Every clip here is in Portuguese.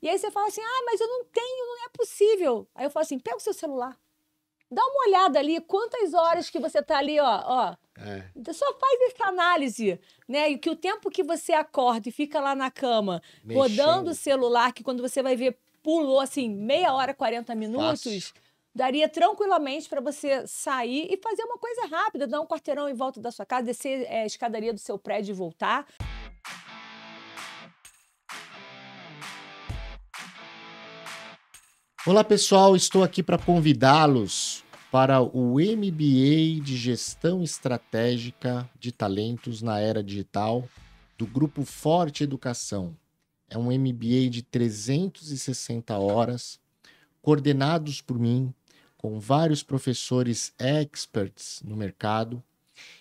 E aí você fala assim, mas eu não tenho, não é possível. Aí eu falo assim, pega o seu celular, dá uma olhada ali, quantas horas que você tá ali, ó. Só faz essa análise, né? E que o tempo que você acorda e fica lá na cama, rodando o celular, que quando você vai ver, pulou assim, meia hora, 40 minutos, Fácil. daria tranquilamente para você sair e fazer uma coisa rápida, dar um quarteirão em volta da sua casa, descer a escadaria do seu prédio e voltar. Olá pessoal, estou aqui para convidá-los para o MBA de Gestão Estratégica de Talentos na Era Digital do Grupo Forte Educação. É um MBA de 360 horas, coordenados por mim, com vários professores experts no mercado,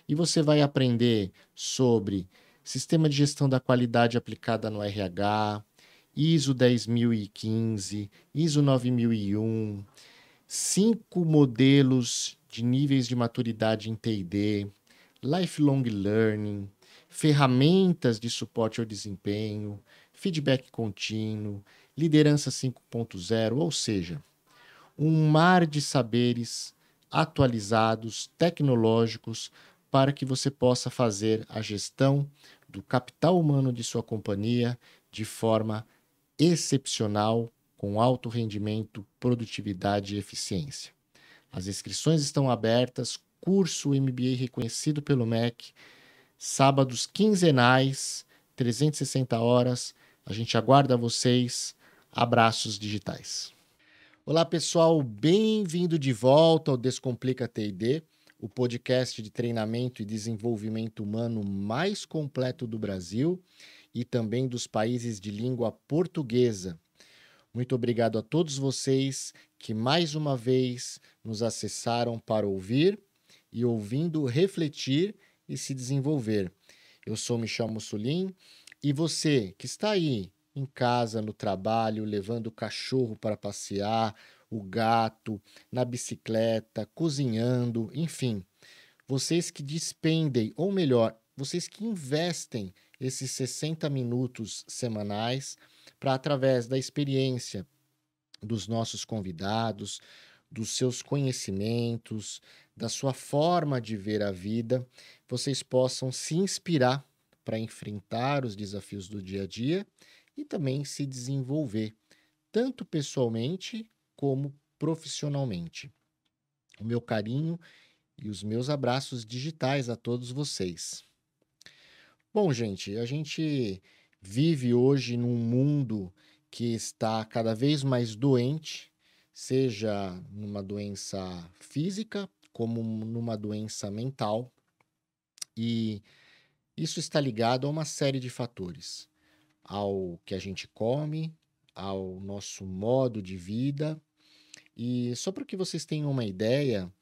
e você vai aprender sobre sistema de gestão da qualidade aplicada no RH, ISO 10015, ISO 9001, 5 modelos de níveis de maturidade em T&D, lifelong learning, ferramentas de suporte ao desempenho, feedback contínuo, liderança 5.0, ou seja, um mar de saberes atualizados, tecnológicos, para que você possa fazer a gestão do capital humano de sua companhia de forma excepcional, com alto rendimento, produtividade e eficiência. As inscrições estão abertas, curso MBA reconhecido pelo MEC, sábados quinzenais, 360 horas. A gente aguarda vocês. Abraços digitais. Olá, pessoal. Bem-vindo de volta ao Descomplica T&D, o podcast de treinamento e desenvolvimento humano mais completo do Brasil e também dos países de língua portuguesa. Muito obrigado a todos vocês que mais uma vez nos acessaram para ouvir e, ouvindo, refletir e se desenvolver. Eu sou Michel Mussolin e você que está aí em casa, no trabalho, levando o cachorro para passear, o gato, na bicicleta, cozinhando, enfim, vocês que despendem, ou melhor, vocês que investem esses 60 minutos semanais para, através da experiência dos nossos convidados, dos seus conhecimentos, da sua forma de ver a vida, vocês possam se inspirar para enfrentar os desafios do dia a dia e também se desenvolver, tanto pessoalmente como profissionalmente. O meu carinho e os meus abraços digitais a todos vocês. Bom, gente, a gente vive hoje num mundo que está cada vez mais doente, seja numa doença física como numa doença mental, e isso está ligado a uma série de fatores, ao que a gente come, ao nosso modo de vida. E só para que vocês tenham uma ideia,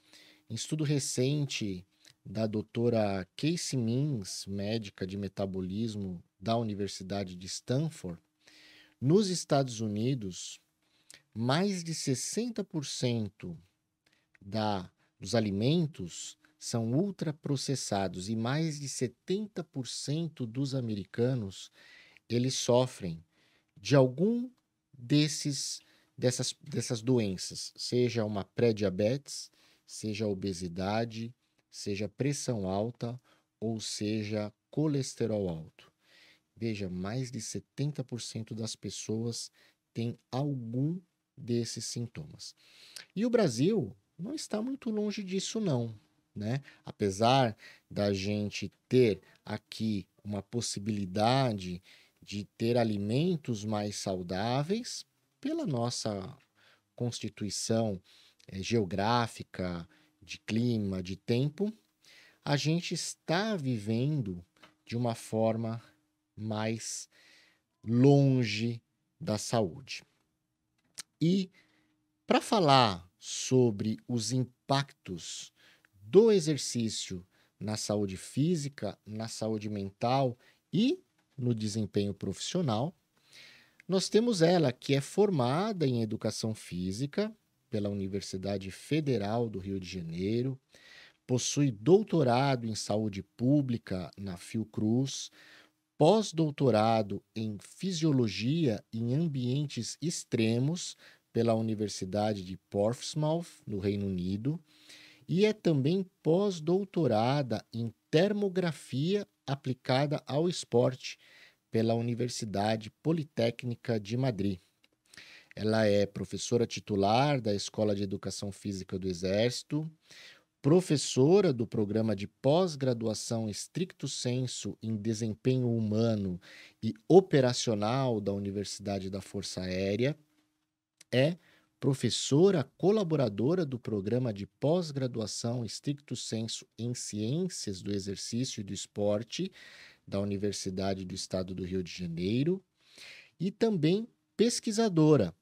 em estudo recente da doutora Casey Means, médica de metabolismo da Universidade de Stanford, nos Estados Unidos, mais de 60% dos alimentos são ultraprocessados e mais de 70% dos americanos eles sofrem de algum dessas doenças, seja uma pré-diabetes, seja obesidade, seja pressão alta ou seja colesterol alto. Veja, mais de 70% das pessoas têm algum desses sintomas. E o Brasil não está muito longe disso não, né? Apesar da gente ter aqui uma possibilidade de ter alimentos mais saudáveis pela nossa constituição geográfica, de clima, de tempo, a gente está vivendo de uma forma mais longe da saúde. E para falar sobre os impactos do exercício na saúde física, na saúde mental e no desempenho profissional, nós temos ela, que é formada em Educação Física pela Universidade Federal do Rio de Janeiro, possui doutorado em Saúde Pública na Fiocruz, pós-doutorado em Fisiologia em Ambientes Extremos pela Universidade de Portsmouth, no Reino Unido, e é também pós-doutorada em Termografia aplicada ao esporte pela Universidade Politécnica de Madrid. Ela é professora titular da Escola de Educação Física do Exército, professora do programa de pós-graduação Stricto Sensu em Desempenho Humano e Operacional da Universidade da Força Aérea, é professora colaboradora do programa de pós-graduação Stricto Sensu em Ciências do Exercício e do Esporte da Universidade do Estado do Rio de Janeiro e também pesquisadora,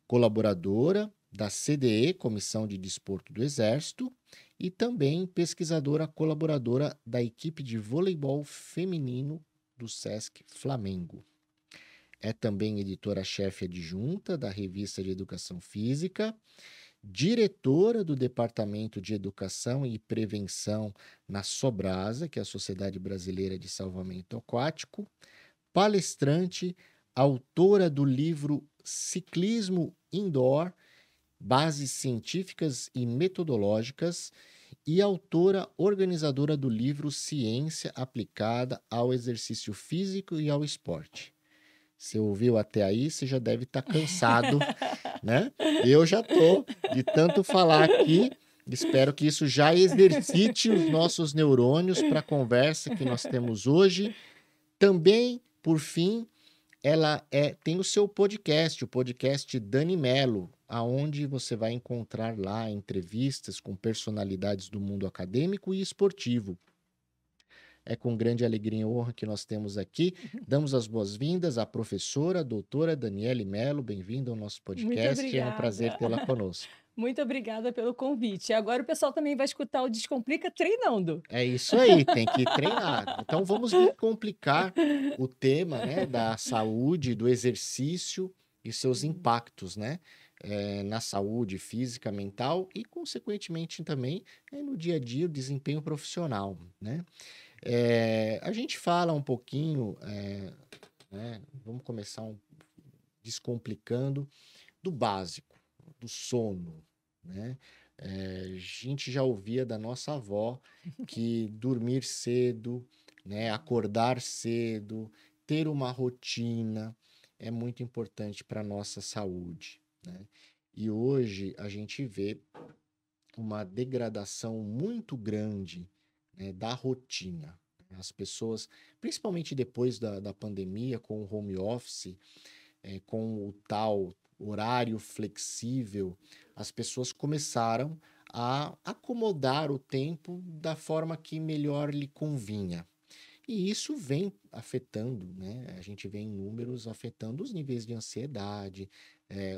colaboradora da CDE, Comissão de Desporto do Exército, e também pesquisadora colaboradora da equipe de voleibol feminino do SESC Flamengo. É também editora-chefe adjunta da Revista de Educação Física, diretora do Departamento de Educação e Prevenção na Sobrasa, que é a Sociedade Brasileira de Salvamento Aquático, palestrante, autora do livro Ciclismo Indoor, Bases Científicas e Metodológicas, e autora organizadora do livro Ciência Aplicada ao Exercício Físico e ao Esporte. Você ouviu até aí, você já deve estar cansado, né? Eu já estou de tanto falar aqui. Espero que isso já exercite os nossos neurônios para a conversa que nós temos hoje. Também, por fim, ela tem o seu podcast, o podcast Dani Mello, aonde você vai encontrar lá entrevistas com personalidades do mundo acadêmico e esportivo. É com grande alegria e honra que nós temos aqui. Damos as boas-vindas à professora, doutora Daniele Mello. Bem-vinda ao nosso podcast. É um prazer tê-la conosco. Muito obrigada pelo convite. Agora o pessoal também vai escutar o Descomplica treinando. É isso aí, tem que treinar. Então vamos complicar o tema, né, da saúde, do exercício e seus impactos, né, na saúde física, mental e, consequentemente, também no dia a dia, o desempenho profissional, né? A gente fala um pouquinho, né, vamos começar descomplicando do básico, do sono, né? A gente já ouvia da nossa avó que dormir cedo, né, acordar cedo, ter uma rotina é muito importante para a nossa saúde, né? E hoje a gente vê uma degradação muito grande, né, da rotina. As pessoas, principalmente depois da pandemia, com o home office, com o tal horário flexível, as pessoas começaram a acomodar o tempo da forma que melhor lhe convinha. E isso vem afetando, né? A gente vê em números afetando os níveis de ansiedade,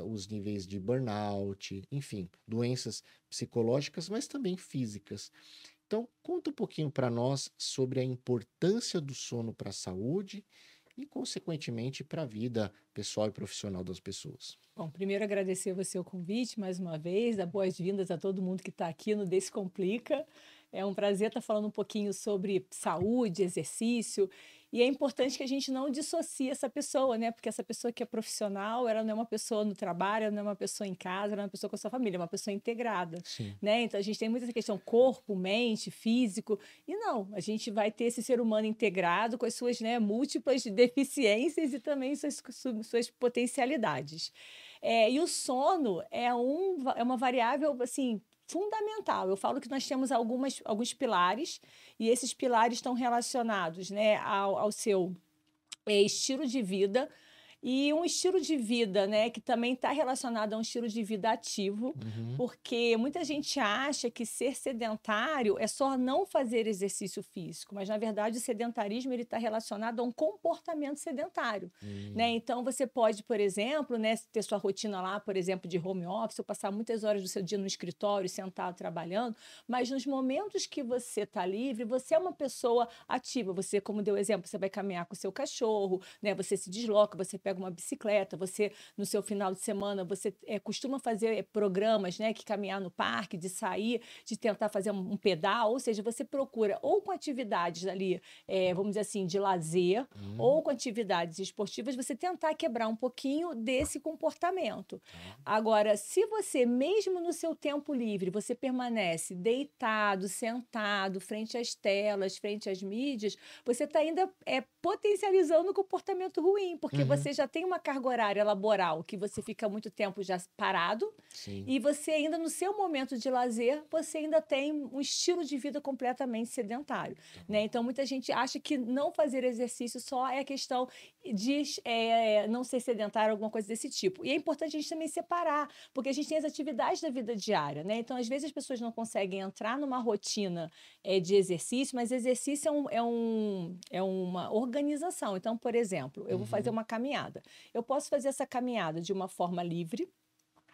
os níveis de burnout, enfim, doenças psicológicas, mas também físicas. Então, conta um pouquinho para nós sobre a importância do sono para a saúde e, consequentemente, para a vida pessoal e profissional das pessoas. Bom, primeiro agradecer você o convite mais uma vez, dar boas-vindas a todo mundo que está aqui no Descomplica. É um prazer estar falando um pouquinho sobre saúde, exercício, e é importante que a gente não dissocie essa pessoa, né? Porque essa pessoa que é profissional, ela não é uma pessoa no trabalho, ela não é uma pessoa em casa, ela é uma pessoa com a sua família, é uma pessoa integrada, né? Então a gente tem muita essa questão corpo, mente, físico, e não, a gente vai ter esse ser humano integrado com as suas, né, múltiplas deficiências e também suas potencialidades. E o sono é uma variável, assim, fundamental. Eu falo que nós temos alguns pilares, e esses pilares estão relacionados, né, ao seu estilo de vida, e um estilo de vida, né, que também está relacionado a um estilo de vida ativo, porque muita gente acha que ser sedentário é só não fazer exercício físico, mas, na verdade, o sedentarismo está relacionado a um comportamento sedentário, né? Então, você pode, por exemplo, né, ter sua rotina lá, por exemplo, de home office, ou passar muitas horas do seu dia no escritório, sentado, trabalhando, mas nos momentos que você está livre, você é uma pessoa ativa. Você, como deu exemplo, você vai caminhar com o seu cachorro, né? Você se desloca, você pega pega uma bicicleta, você, no seu final de semana, você costuma fazer programas, né, que caminhar no parque, de sair, de tentar fazer um pedal, ou seja, você procura ou com atividades ali, vamos dizer assim, de lazer, ou com atividades esportivas, você tentar quebrar um pouquinho desse comportamento. Agora, se você, mesmo no seu tempo livre, você permanece deitado, sentado, frente às telas, frente às mídias, você está ainda potencializando o comportamento ruim, porque você já tem uma carga horária laboral que você fica muito tempo já parado. Sim. E você ainda, no seu momento de lazer, você ainda tem um estilo de vida completamente sedentário. Né? Então, muita gente acha que não fazer exercício só é questão de não ser sedentário, alguma coisa desse tipo. E é importante a gente também separar, porque a gente tem as atividades da vida diária. Né? Então, às vezes, as pessoas não conseguem entrar numa rotina de exercício, mas exercício é uma organização. Então, por exemplo, eu vou fazer uma caminhada. Eu posso fazer essa caminhada de uma forma livre,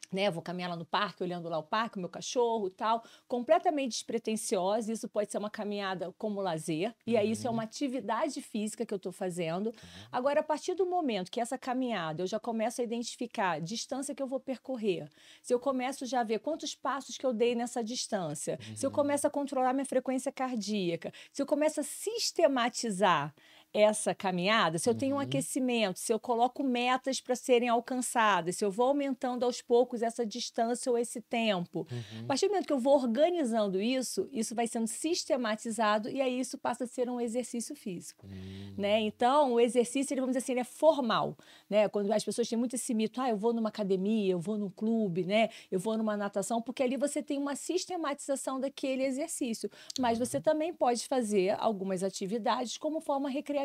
né? Vou caminhar lá no parque, olhando lá o parque, o meu cachorro e tal, completamente despretensiosa. Isso pode ser uma caminhada como lazer, e aí isso é uma atividade física que eu estou fazendo. Agora, a partir do momento que essa caminhada eu já começo a identificar a distância que eu vou percorrer, se eu começo já a ver quantos passos que eu dei nessa distância, se eu começo a controlar minha frequência cardíaca, se eu começo a sistematizar essa caminhada, se eu tenho um aquecimento, se eu coloco metas para serem alcançadas, se eu vou aumentando aos poucos essa distância ou esse tempo. A partir do momento que eu vou organizando isso, isso vai sendo sistematizado e aí isso passa a ser um exercício físico. Né? Então, o exercício, vamos dizer assim, ele é formal. Né? Quando as pessoas têm muito esse mito, eu vou numa academia, eu vou num clube, né? Eu vou numa natação, porque ali você tem uma sistematização daquele exercício. Mas você também pode fazer algumas atividades como forma recreativa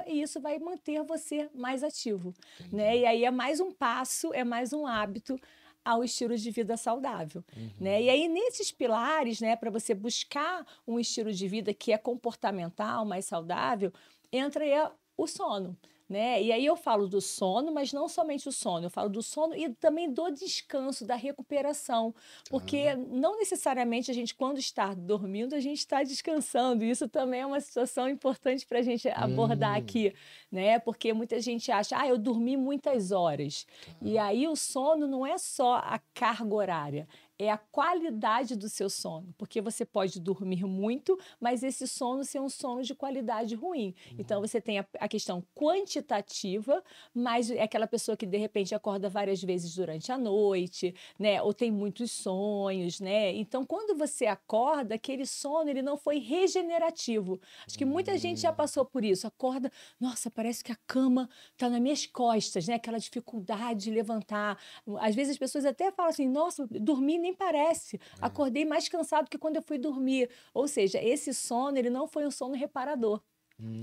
e isso vai manter você mais ativo. Né? E aí é mais um passo, é mais um hábito ao estilo de vida saudável. Né? E aí, nesses pilares, né, para você buscar um estilo de vida que é comportamental, mais saudável, entra aí o sono. Né? E aí eu falo do sono, mas não somente o sono, eu falo do sono e também do descanso, da recuperação, porque não necessariamente a gente, quando está dormindo, a gente está descansando, isso também é uma situação importante para a gente abordar aqui, né? Porque muita gente acha, eu dormi muitas horas, e aí o sono não é só a carga horária, é a qualidade do seu sono, porque você pode dormir muito, mas esse sono ser um sono de qualidade ruim. Então, você tem a questão quantitativa, mas é aquela pessoa que, de repente, acorda várias vezes durante a noite, né? Ou tem muitos sonhos, né? Então, quando você acorda, aquele sono ele não foi regenerativo. Acho que muita gente já passou por isso. Acorda, nossa, parece que a cama está nas minhas costas, né? Aquela dificuldade de levantar. Às vezes as pessoas até falam assim, nossa, dormi nem parece. Acordei mais cansado que quando eu fui dormir. Ou seja, esse sono, ele não foi um sono reparador.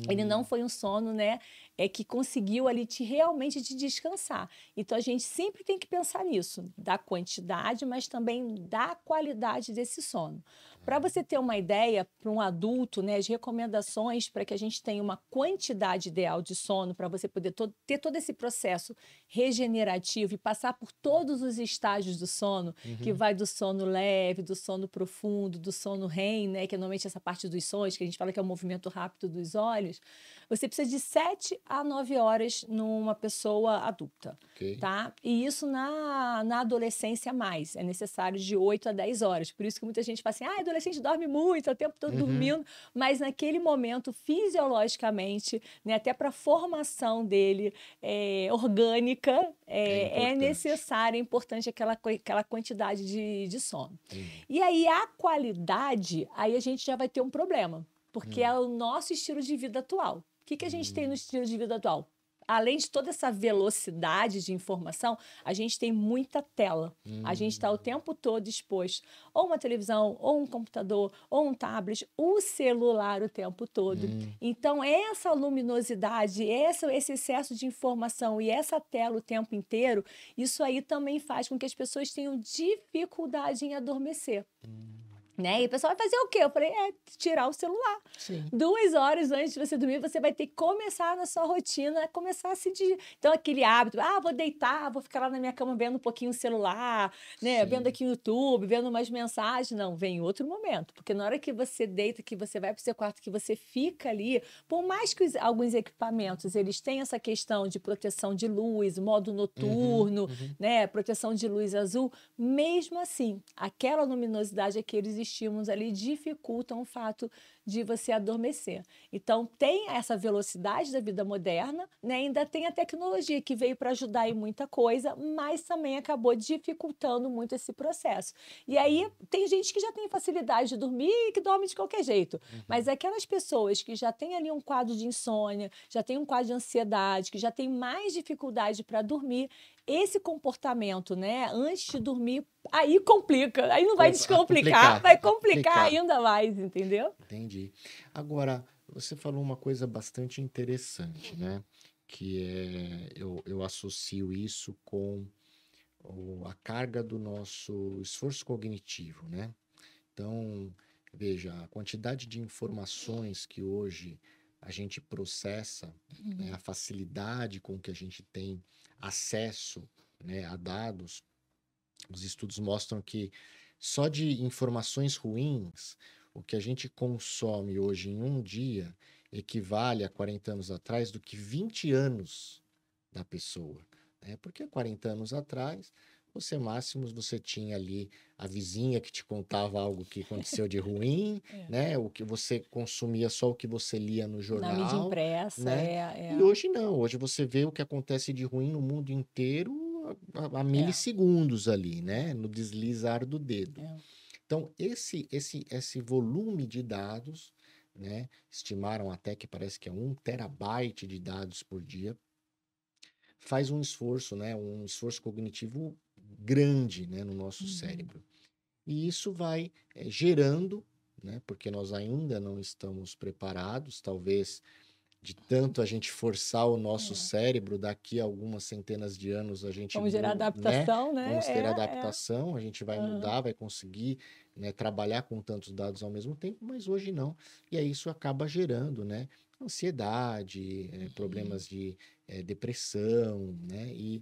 Ele não foi um sono, né, que conseguiu ali realmente te descansar. Então, a gente sempre tem que pensar nisso, da quantidade, mas também da qualidade desse sono. Para você ter uma ideia, para um adulto, né, as recomendações para que a gente tenha uma quantidade ideal de sono, para você poder ter todo esse processo regenerativo e passar por todos os estágios do sono, que vai do sono leve, do sono profundo, do sono REM, né, que é normalmente essa parte dos sonhos, que a gente fala que é o movimento rápido dos olhos, você precisa de 7 a 9 horas numa pessoa adulta, tá? E isso na adolescência mais, é necessário de 8 a 10 horas. Por isso que muita gente fala assim, adolescente dorme muito, o tempo todo dormindo, mas naquele momento, fisiologicamente, né, até para a formação dele orgânica, é necessário, é importante aquela quantidade de sono. E aí, a qualidade, aí a gente já vai ter um problema, porque é o nosso estilo de vida atual. O que a gente tem no estilo de vida atual? Além de toda essa velocidade de informação, a gente tem muita tela. A gente está o tempo todo exposto ou uma televisão, ou um computador, ou um tablet, o celular o tempo todo. Então, essa luminosidade, esse excesso de informação e essa tela o tempo inteiro, isso aí também faz com que as pessoas tenham dificuldade em adormecer. Né? E o pessoal vai fazer o quê? Eu falei, tirar o celular. Sim. 2 horas antes de você dormir, você vai ter que começar na sua rotina, começar a sentir. Então, aquele hábito, vou deitar, vou ficar lá na minha cama vendo um pouquinho o celular, né? Vendo aqui no YouTube, vendo umas mensagens. Não, vem em outro momento. Porque na hora que você deita, que você vai para o seu quarto, que você fica ali, por mais que alguns equipamentos, eles têm essa questão de proteção de luz, modo noturno, né? Proteção de luz azul, mesmo assim, aquela luminosidade, aqueles estímulos ali dificultam o fato de você adormecer. Então, tem essa velocidade da vida moderna, né? Ainda tem a tecnologia que veio para ajudar em muita coisa, mas também acabou dificultando muito esse processo. E aí, tem gente que já tem facilidade de dormir e que dorme de qualquer jeito. Mas aquelas pessoas que já têm ali um quadro de insônia, já tem um quadro de ansiedade, que já tem mais dificuldade para dormir, esse comportamento, né, antes de dormir, aí complica, aí não vai descomplicar, vai complicar ainda mais, entendeu? Entendi. Agora, você falou uma coisa bastante interessante, né? Que eu associo isso com a carga do nosso esforço cognitivo, né? Então, veja, a quantidade de informações que hoje a gente processa, né, a facilidade com que a gente tem acesso, né, a dados, os estudos mostram que só de informações ruins, o que a gente consome hoje em um dia equivale a 40 anos atrás do que 20 anos da pessoa, né? Porque 40 anos atrás, você tinha ali a vizinha que te contava algo que aconteceu de ruim, né? O que você consumia só o que você lia no jornal. Na mídia impressa, né? E hoje não, hoje você vê o que acontece de ruim no mundo inteiro a milissegundos ali, né? No deslizar do dedo. Então, esse volume de dados, né? Estimaram até que parece que é 1 terabyte de dados por dia, faz um esforço, né? Um esforço cognitivo grande, né? No nosso cérebro. E isso vai gerando, né? Porque nós ainda não estamos preparados, talvez de tanto a gente forçar o nosso cérebro, daqui a algumas centenas de anos a gente... Vamos gerar adaptação, né? Vamos ter adaptação, a gente vai mudar, vai conseguir, né, trabalhar com tantos dados ao mesmo tempo, mas hoje não. E aí isso acaba gerando, né, ansiedade, problemas de depressão, né, e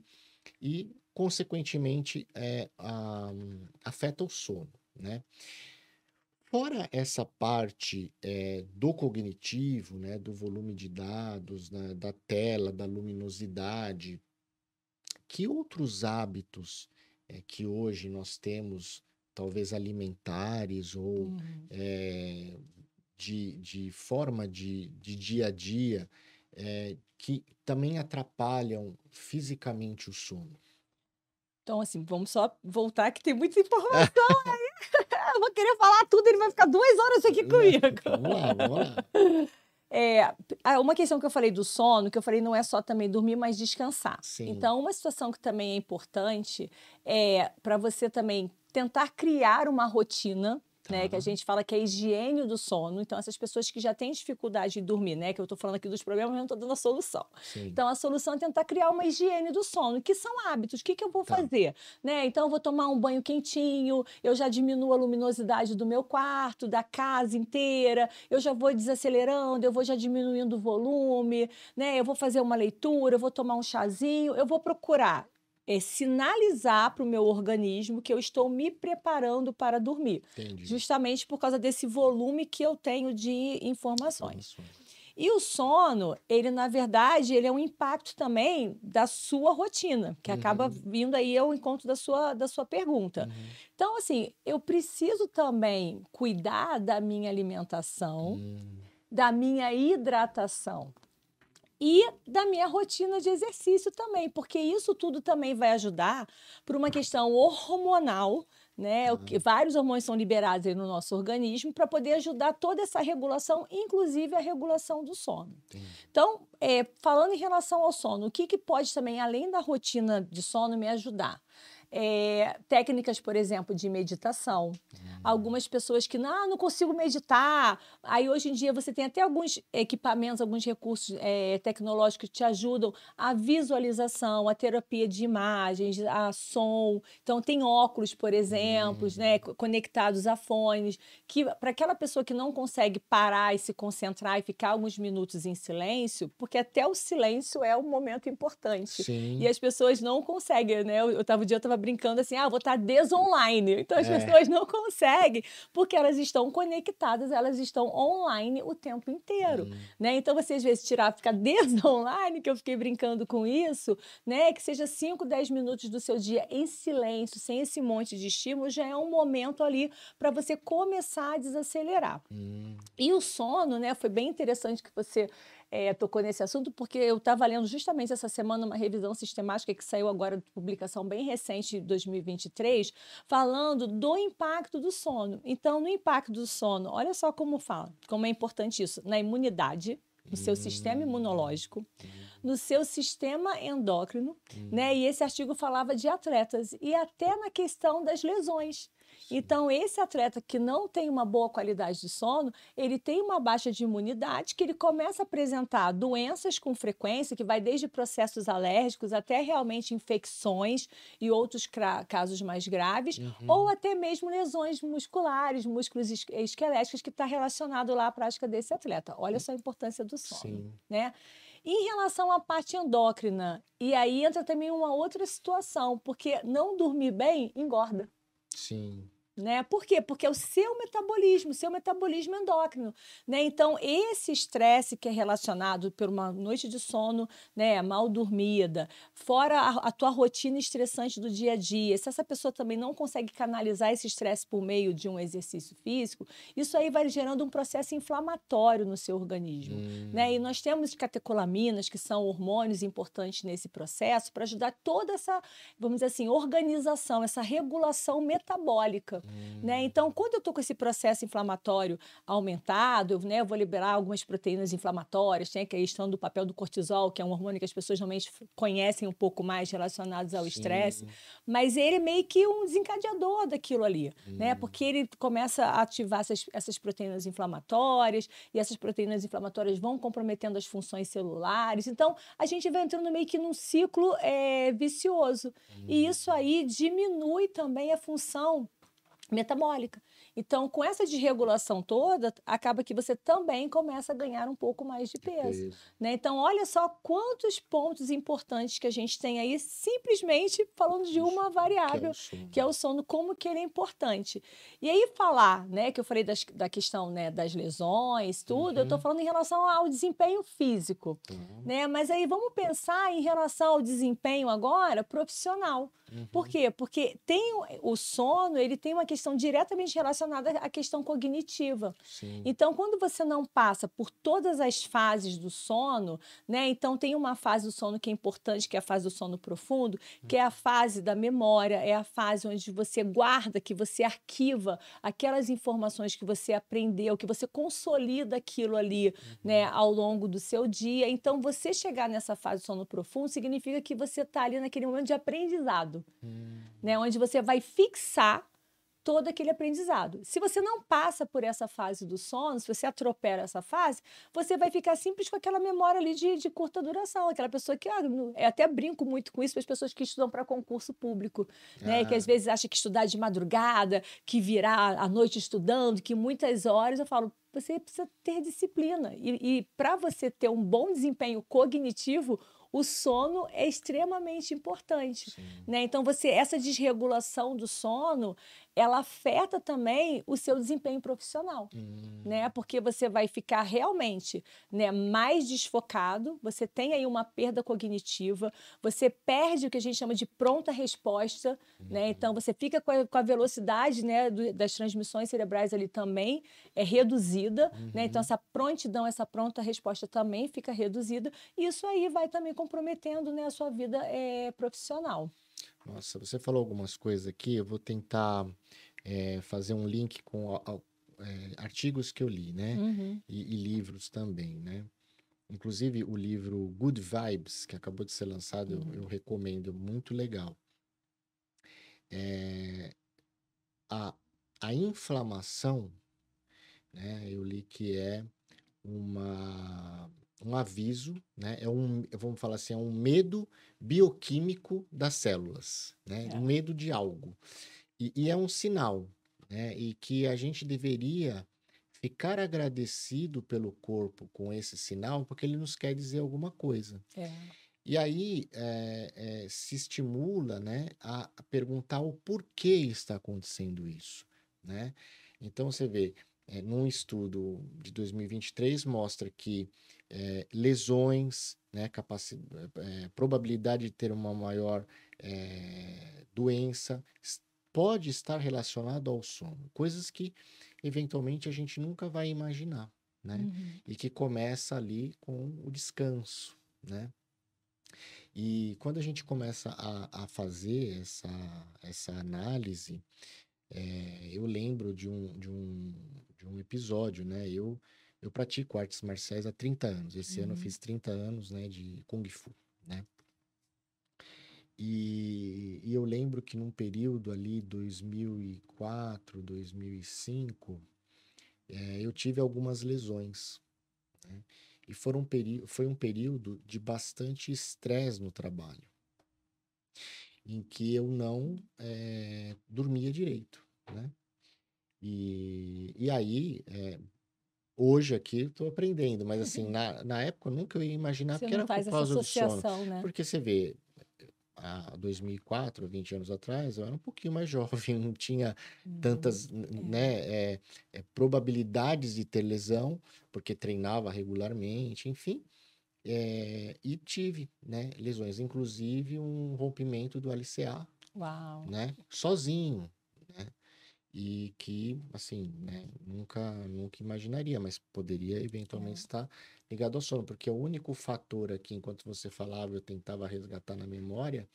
consequentemente, afeta o sono, né? Fora essa parte do cognitivo, né, do volume de dados, né, da tela, da luminosidade, que outros hábitos que hoje nós temos, talvez alimentares ou de forma de dia a dia, que também atrapalham fisicamente o sono? Então, assim, vamos só voltar que tem muita informação aí. Eu vou querer falar tudo, ele vai ficar 2 horas aqui comigo. Vamos lá. Uma questão que eu falei do sono, que eu falei não é só também dormir, mas descansar. Sim. Então, uma situação que também é importante é para você também tentar criar uma rotina, né, que a gente fala que é a higiene do sono. Então, essas pessoas que já têm dificuldade de dormir, né, que eu estou falando aqui dos problemas, mas não estou dando a solução. Sim. Então, a solução é tentar criar uma higiene do sono, que são hábitos. O que eu vou fazer? Né? Então, eu vou tomar um banho quentinho, eu já diminuo a luminosidade do meu quarto, da casa inteira, eu já vou desacelerando, eu vou já diminuindo o volume, né? Eu vou fazer uma leitura, eu vou tomar um chazinho, eu vou procurar sinalizar para o meu organismo que eu estou me preparando para dormir. Entendi. Justamente por causa desse volume que eu tenho de informações. E o sono, ele, na verdade, ele é um impacto também da sua rotina, que acaba vindo aí ao encontro da sua pergunta. Então, assim, eu preciso também cuidar da minha alimentação, da minha hidratação e da minha rotina de exercício também, porque isso tudo também vai ajudar por uma questão hormonal, né? Vários hormônios são liberados aí no nosso organismo para poder ajudar toda essa regulação, inclusive a regulação do sono. Então, falando em relação ao sono, o que pode também, além da rotina de sono, me ajudar? técnicas, por exemplo, de meditação. Algumas pessoas que não consigo meditar. Aí, hoje em dia, você tem até alguns equipamentos, alguns recursos tecnológicos que te ajudam a visualização, a terapia de imagens, a som. Então, tem óculos, por exemplo, né, conectados a fones, que para aquela pessoa que não consegue parar e se concentrar e ficar alguns minutos em silêncio, porque até o silêncio é um momento importante. Sim. E as pessoas não conseguem, né? Um dia eu estava brincando assim, vou estar desonline. Então, as pessoas não conseguem, porque elas estão conectadas, elas estão online o tempo inteiro, né? Então, você às vezes ficar desonline, que eu fiquei brincando com isso, né? Que seja 5, 10 minutos do seu dia em silêncio, sem esse monte de estímulo, já é um momento ali para você começar a desacelerar. E o sono, né? Foi bem interessante que você tocou nesse assunto, porque eu estava lendo justamente essa semana uma revisão sistemática que saiu agora de publicação bem recente, de 2023, falando do impacto do sono. Então, no impacto do sono, olha só como é importante isso, na imunidade, no seu sistema imunológico, no seu sistema endócrino, né? E esse artigo falava de atletas e até na questão das lesões. Então, esse atleta que não tem uma boa qualidade de sono, ele tem uma baixa de imunidade, que ele começa a apresentar doenças com frequência, que vai desde processos alérgicos até realmente infecções e outros casos mais graves, ou até mesmo lesões musculares, músculos esqueléticos, que está relacionado lá à prática desse atleta. Olha só a importância do sono, né? Em relação à parte endócrina, e aí entra também uma outra situação, porque não dormir bem engorda. Sim. Né? Por quê? Porque é o seu metabolismo endócrino, né? Então, esse estresse que é relacionado por uma noite de sono, né, mal dormida, fora a tua rotina estressante do dia a dia, se essa pessoa também não consegue canalizar esse estresse por meio de um exercício físico, isso aí vai gerando um processo inflamatório no seu organismo, né? E nós temos catecolaminas, que são hormônios importantes nesse processo, para ajudar toda essa, vamos dizer assim, organização, essa regulação metabólica. Né? Então, quando eu estou com esse processo inflamatório aumentado, né, eu vou liberar algumas proteínas inflamatórias, tem a questão do papel do cortisol, que é um hormônio que as pessoas normalmente conhecem um pouco mais relacionados ao estresse, mas ele é meio que um desencadeador daquilo ali, né? Porque ele começa a ativar essas proteínas inflamatórias, e essas proteínas inflamatórias vão comprometendo as funções celulares. Então, a gente vai entrando meio que num ciclo vicioso. E isso aí diminui também a função metabólica. Então, com essa desregulação toda, acaba que você também começa a ganhar um pouco mais de peso. Né? Então, olha só quantos pontos importantes que a gente tem aí, simplesmente falando de uma variável, que é o sono, como que ele é importante. E aí, falar, né, que eu falei da questão, né, das lesões, tudo, eu estou falando em relação ao desempenho físico. Né? Mas aí, vamos pensar em relação ao desempenho agora profissional. Por quê? Porque o sono, ele tem uma questão diretamente relacionada à questão cognitiva. Então, quando você não passa por todas as fases do sono, né? Então, tem uma fase do sono que é importante, que é a fase do sono profundo, que é a fase da memória, é a fase onde você guarda, que você arquiva aquelas informações que você aprendeu, que você consolida aquilo ali, né, ao longo do seu dia. Então, você chegar nessa fase do sono profundo significa que você está ali naquele momento de aprendizado. Né, onde você vai fixar todo aquele aprendizado. Se você não passa por essa fase do sono, se você atropela essa fase, você vai ficar simples com aquela memória ali de curta duração, aquela pessoa que, eu até brinco muito com isso para as pessoas que estudam para concurso público, né, que às vezes acham que estudar de madrugada, que virar à noite estudando, que muitas horas, eu falo, você precisa ter disciplina. E para você ter um bom desempenho cognitivo, o sono é extremamente importante, né? Então, essa desregulação do sono, ela afeta também o seu desempenho profissional, né? Porque você vai ficar realmente, né, mais desfocado, você tem aí uma perda cognitiva, você perde o que a gente chama de pronta resposta, né? Então, você fica com a velocidade, né, das transmissões cerebrais ali também reduzida, né? Então, essa prontidão, essa pronta resposta também fica reduzida, e isso aí vai também comprometendo, né, a sua vida profissional. Nossa, você falou algumas coisas aqui, eu vou tentar fazer um link com artigos que eu li, né? E livros também, né? Inclusive o livro Good Vibes, que acabou de ser lançado, eu recomendo, muito legal. a inflamação, né, eu li que é um aviso, né, vamos falar assim, é um medo bioquímico das células, né, um medo de algo. E é um sinal, né, e que a gente deveria ficar agradecido pelo corpo com esse sinal, porque ele nos quer dizer alguma coisa. E aí se estimula, né, a perguntar o porquê está acontecendo isso, né? Então você vê, num estudo de 2023 mostra que lesões, né, probabilidade de ter uma maior doença pode estar relacionado ao sono, coisas que eventualmente a gente nunca vai imaginar, né? E que começa ali com o descanso, né? E quando a gente começa a fazer essa análise, eu lembro de um episódio, né? Eu pratico artes marciais há 30 anos. Esse ano eu fiz 30 anos, né, de Kung Fu, né? E eu lembro que num período ali, 2004, 2005, eu tive algumas lesões, né? E foi um período de bastante estresse no trabalho, em que eu não dormia direito, né? E aí, hoje aqui estou aprendendo, mas assim, na época eu nunca ia imaginar Você que não era por faz essa causa do sono. associação, né? Porque você vê, há 2004, 20 anos atrás, eu era um pouquinho mais jovem, não tinha tantas, né, probabilidades de ter lesão, porque treinava regularmente, enfim. E tive, né, lesões, inclusive um rompimento do LCA, Uau. né, sozinho, né, e que, assim, né, nunca imaginaria, mas poderia eventualmente estar ligado ao sono, porque o único fator aqui, enquanto você falava, eu tentava resgatar na memória,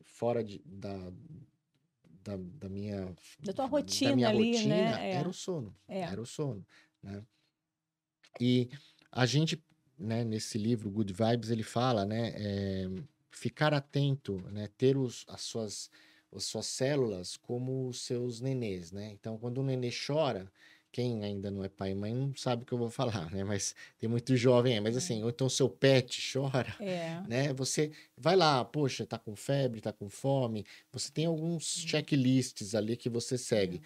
fora da minha Da tua rotina ali, rotina, né? era o sono, É. né, e a gente, né, nesse livro Good Vibes, ele fala, né, ficar atento, né, ter as suas células como os seus nenês, né? Então, quando o nenê chora, quem ainda não é pai e mãe não sabe o que eu vou falar, né? Mas tem muito jovem aí, mas assim, ou então seu pet chora, né? Você vai lá, poxa, tá com febre, tá com fome, você tem alguns checklists ali que você segue.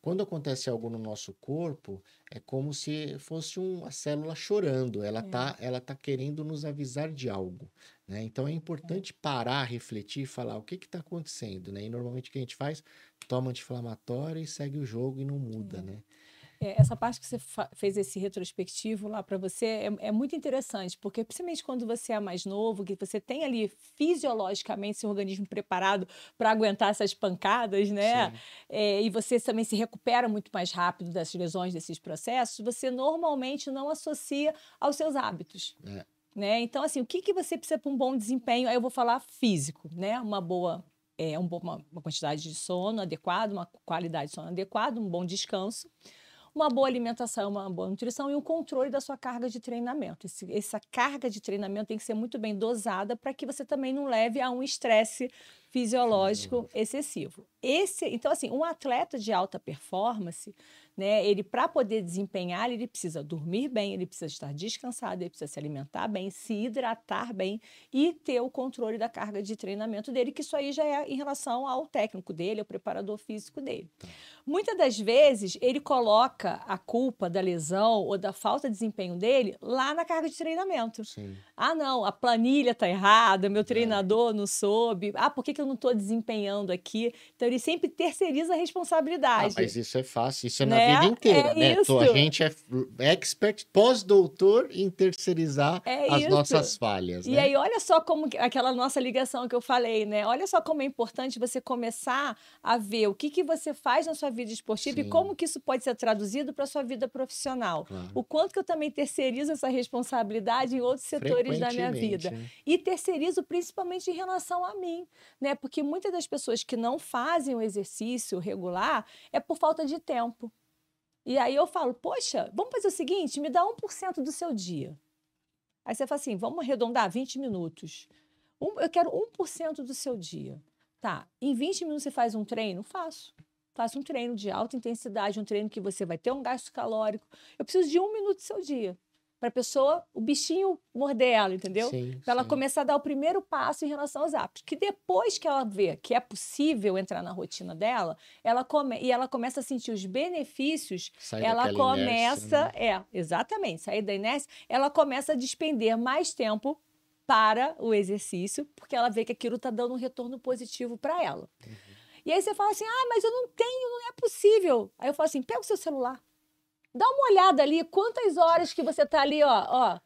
Quando acontece algo no nosso corpo, é como se fosse uma célula chorando. Ela tá querendo nos avisar de algo, né? Então é importante parar, refletir e falar o que está acontecendo, né? E normalmente o que a gente faz? Toma anti-inflamatório e segue o jogo e não muda, né? Essa parte que você fez esse retrospectivo lá para você é muito interessante, porque principalmente quando você é mais novo, que você tem ali fisiologicamente seu organismo preparado para aguentar essas pancadas, né? E você também se recupera muito mais rápido dessas lesões, desses processos, você normalmente não associa aos seus hábitos. Né? Então, assim, o que você precisa para um bom desempenho? Aí eu vou falar físico, né? Uma quantidade de sono adequada, uma qualidade de sono adequada, um bom descanso, uma boa alimentação, uma boa nutrição e um controle da sua carga de treinamento. Essa carga de treinamento tem que ser muito bem dosada para que você também não leve a um estresse fisiológico excessivo. Então, assim, um atleta de alta performance, né, ele para poder desempenhar, ele precisa dormir bem, ele precisa estar descansado, ele precisa se alimentar bem, se hidratar bem e ter o controle da carga de treinamento dele, que isso aí já é em relação ao técnico dele, ao preparador físico dele. Muitas das vezes, ele coloca a culpa da lesão ou da falta de desempenho dele lá na carga de treinamento. Ah, não, a planilha está errada, meu treinador não soube. Ah, por que eu não estou desempenhando aqui? Então, ele sempre terceiriza a responsabilidade. Mas isso é fácil, isso é na vida inteira, né? Isso. A gente é expert, pós-doutor em terceirizar as nossas falhas, né? E aí, olha só como aquela nossa ligação que eu falei, né? Olha só como é importante você começar a ver o que você faz na sua vida esportiva e como que isso pode ser traduzido para a sua vida profissional. O quanto que eu também terceirizo essa responsabilidade em outros setores da minha vida. Né? E terceirizo principalmente em relação a mim, né? Porque muitas das pessoas que não fazem o exercício regular é por falta de tempo. E aí eu falo, poxa, vamos fazer o seguinte, me dá 1% do seu dia. Aí você fala assim, vamos arredondar 20 minutos. Eu quero 1% do seu dia. Tá, em 20 minutos você faz um treino? Faço. Faço um treino de alta intensidade, um treino que você vai ter um gasto calórico. Eu preciso de 1 minuto do seu dia. Para a pessoa, o bichinho morder ela, entendeu? Para ela começar a dar o primeiro passo em relação aos hábitos. Que depois que ela vê que é possível entrar na rotina dela, ela começa a sentir os benefícios, ela começa... Inércia, né? Exatamente, sair da inércia, ela começa a despender mais tempo para o exercício, porque ela vê que aquilo está dando um retorno positivo para ela. E aí você fala assim, mas eu não tenho, não é possível. Aí eu falo assim, pega o seu celular. Dá uma olhada ali, quantas horas que você está ali, ó.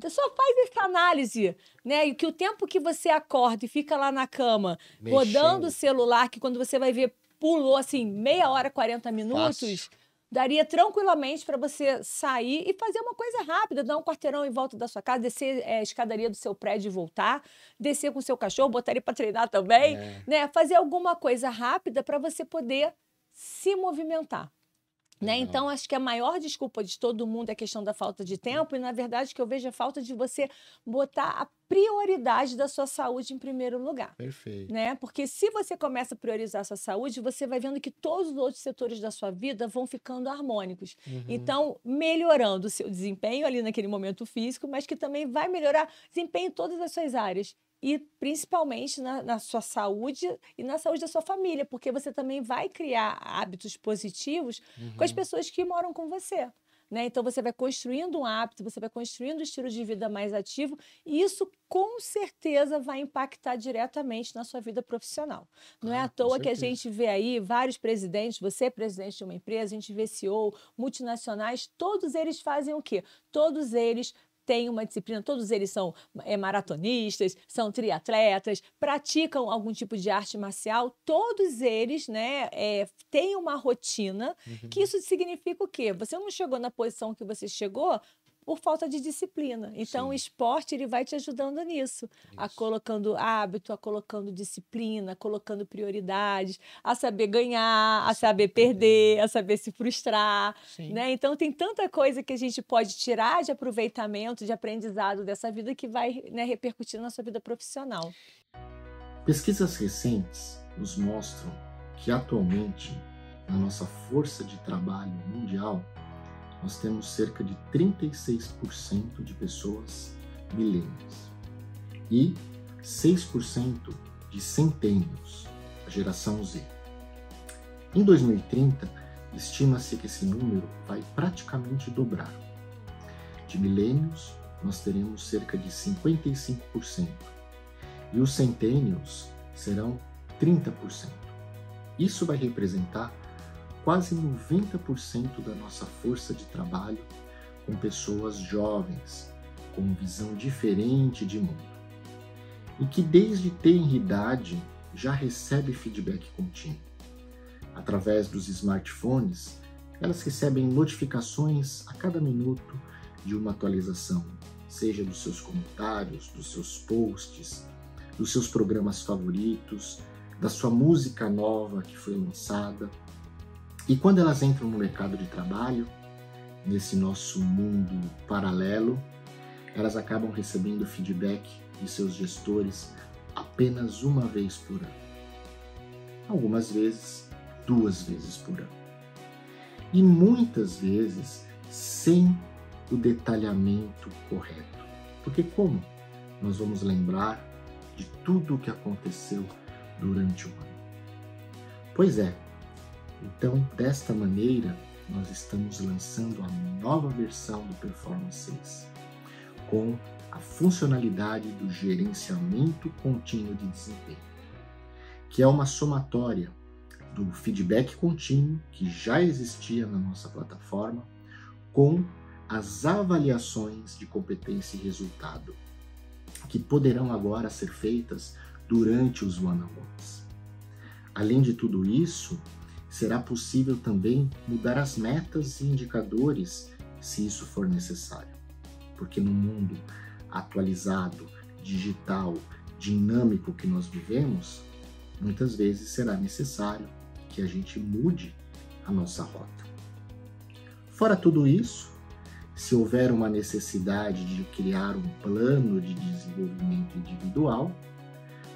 Só faz essa análise, né? E que o tempo que você acorda e fica lá na cama, rodando o celular, que quando você vai ver, pulou assim, meia hora, 40 minutos, fácil. Daria tranquilamente para você sair e fazer uma coisa rápida, dar um quarteirão em volta da sua casa, descer a escadaria do seu prédio e voltar, descer com o seu cachorro, botar ele para treinar também, né? Fazer alguma coisa rápida para você poder se movimentar. Né? Então, acho que a maior desculpa de todo mundo é a questão da falta de tempo e, na verdade, que eu vejo a falta de você botar a prioridade da sua saúde em primeiro lugar. Perfeito. Né? Porque se você começa a priorizar a sua saúde, você vai vendo que todos os outros setores da sua vida vão ficando harmônicos. Então, melhorando o seu desempenho ali naquele momento físico, mas que também vai melhorar o desempenho em todas as suas áreas. E principalmente na sua saúde e na saúde da sua família, porque você também vai criar hábitos positivos com as pessoas que moram com você. Né? Então, você vai construindo um hábito, você vai construindo um estilo de vida mais ativo e isso, com certeza, vai impactar diretamente na sua vida profissional. Não é à toa que a gente vê aí vários presidentes, você é presidente de uma empresa, a gente vê CEO, multinacionais, todos eles fazem o quê? Todos eles têm uma disciplina, todos eles são maratonistas, são triatletas, praticam algum tipo de arte marcial, todos eles, né, têm uma rotina, que isso significa o quê? Você não chegou na posição que você chegou por falta de disciplina. Então, o esporte ele vai te ajudando nisso, a colocando hábito, a colocando disciplina, a colocando prioridades, a saber ganhar, a saber perder, a saber se frustrar. Né? Então, tem tanta coisa que a gente pode tirar de aproveitamento, de aprendizado dessa vida que vai, né, repercutir na sua vida profissional. Pesquisas recentes nos mostram que, atualmente, na nossa força de trabalho mundial, nós temos cerca de 36% de pessoas millennials e 6% de centennials, a geração Z. Em 2030, estima-se que esse número vai praticamente dobrar. De millennials, nós teremos cerca de 55% e os centennials serão 30%. Isso vai representar quase 90% da nossa força de trabalho com pessoas jovens, com visão diferente de mundo. E que desde tenra idade já recebe feedback contínuo. Através dos smartphones, elas recebem notificações a cada minuto de uma atualização, seja dos seus comentários, dos seus posts, dos seus programas favoritos, da sua música nova que foi lançada. E quando elas entram no mercado de trabalho, nesse nosso mundo paralelo, elas acabam recebendo feedback de seus gestores apenas uma vez por ano. Algumas vezes, 2 vezes por ano. E muitas vezes sem o detalhamento correto. Porque como nós vamos lembrar de tudo o que aconteceu durante o ano? Pois é. Então, desta maneira, nós estamos lançando a nova versão do Performance 6, com a funcionalidade do gerenciamento contínuo de desempenho, que é uma somatória do feedback contínuo que já existia na nossa plataforma, com as avaliações de competência e resultado, que poderão agora ser feitas durante os one-on-ones. Além de tudo isso, será possível também mudar as metas e indicadores se isso for necessário. Porque no mundo atualizado, digital, dinâmico que nós vivemos, muitas vezes será necessário que a gente mude a nossa rota. Fora tudo isso, se houver uma necessidade de criar um plano de desenvolvimento individual,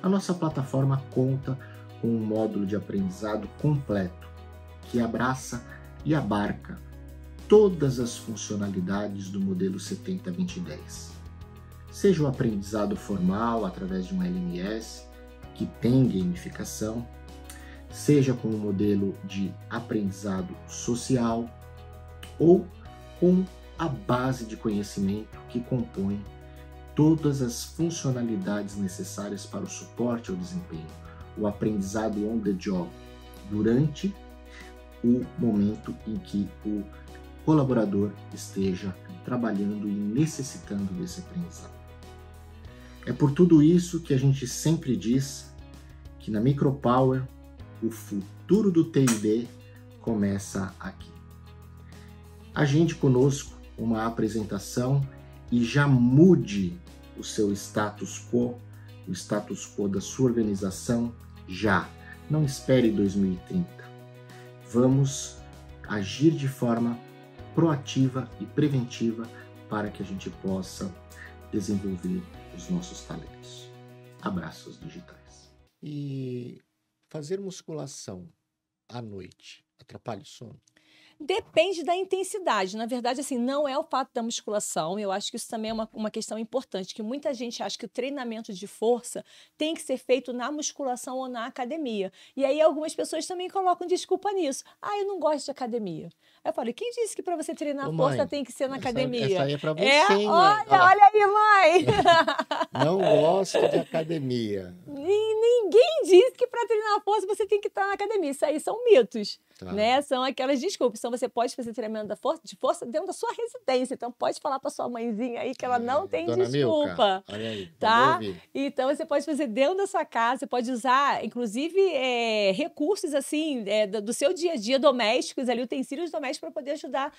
A nossa plataforma conta com um módulo de aprendizado completo, que abraça e abarca todas as funcionalidades do modelo 70-20-10. Seja o aprendizado formal através de um LMS, que tem gamificação, seja com o modelo de aprendizado social ou com a base de conhecimento que compõe todas as funcionalidades necessárias para o suporte ao desempenho, o aprendizado on the job, durante o momento em que o colaborador esteja trabalhando e necessitando desse aprendizado. É por tudo isso que a gente sempre diz que na Micropower o futuro do TI&D começa aqui. Agende conosco uma apresentação e já mude o seu status quo, o status quo da sua organização já. Não espere 2030. Vamos agir de forma proativa e preventiva para que a gente possa desenvolver os nossos talentos. Abraços digitais. E fazer musculação à noite atrapalha o sono? Depende da intensidade. Na verdade, assim, não é o fato da musculação. Eu acho que isso também é uma questão importante, que muita gente acha que o treinamento de força tem que ser feito na musculação ou na academia. E aí algumas pessoas também colocam desculpa nisso. Ah, eu não gosto de academia. Aí eu falo, quem disse que para você treinar força tem que ser na academia? Essa aí é para você, hein, mãe? Olha aí, mãe! Não gosto de academia. Ninguém disse que para treinar força você tem que estar na academia. Isso aí são mitos. Tá. Né? São aquelas desculpas. Então, você pode fazer treinamento de força dentro da sua residência. Então, pode falar para sua mãezinha aí que ela não tem Dona desculpa. Milka, olha aí, tá? Então, você pode fazer dentro da sua casa. Você pode usar, inclusive, recursos assim do seu dia a dia, domésticos, ali, utensílios domésticos para poder ajudar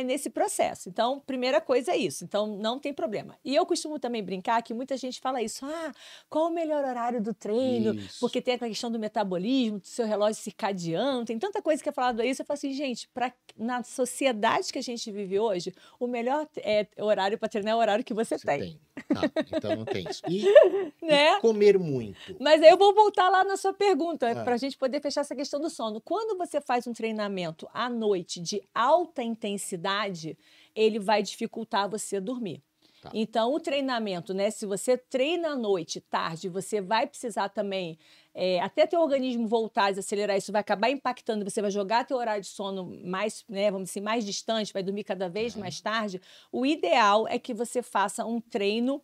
nesse processo. Então, primeira coisa é isso. Então, não tem problema. E eu costumo também brincar que muita gente fala isso. Ah, qual o melhor horário do treino? Isso. Porque tem a questão do metabolismo, do seu relógio circadiano, tem tanta coisa que é falado isso. Eu falo assim, gente, na sociedade que a gente vive hoje, o melhor horário para treinar é o horário que você tem. Tá, então não tem isso. E, né? E comer muito? Mas aí eu vou voltar lá na sua pergunta, para a gente poder fechar essa questão do sono. Quando você faz um treinamento à noite de alta intensidade, ele vai dificultar você dormir. Tá. Então, o treinamento, né? Se você treina à noite, tarde, você vai precisar também, até teu organismo voltar a desacelerar, isso vai acabar impactando, você vai jogar teu horário de sono mais, né, vamos dizer, mais distante, vai dormir cada vez mais tarde. O ideal é que você faça um treino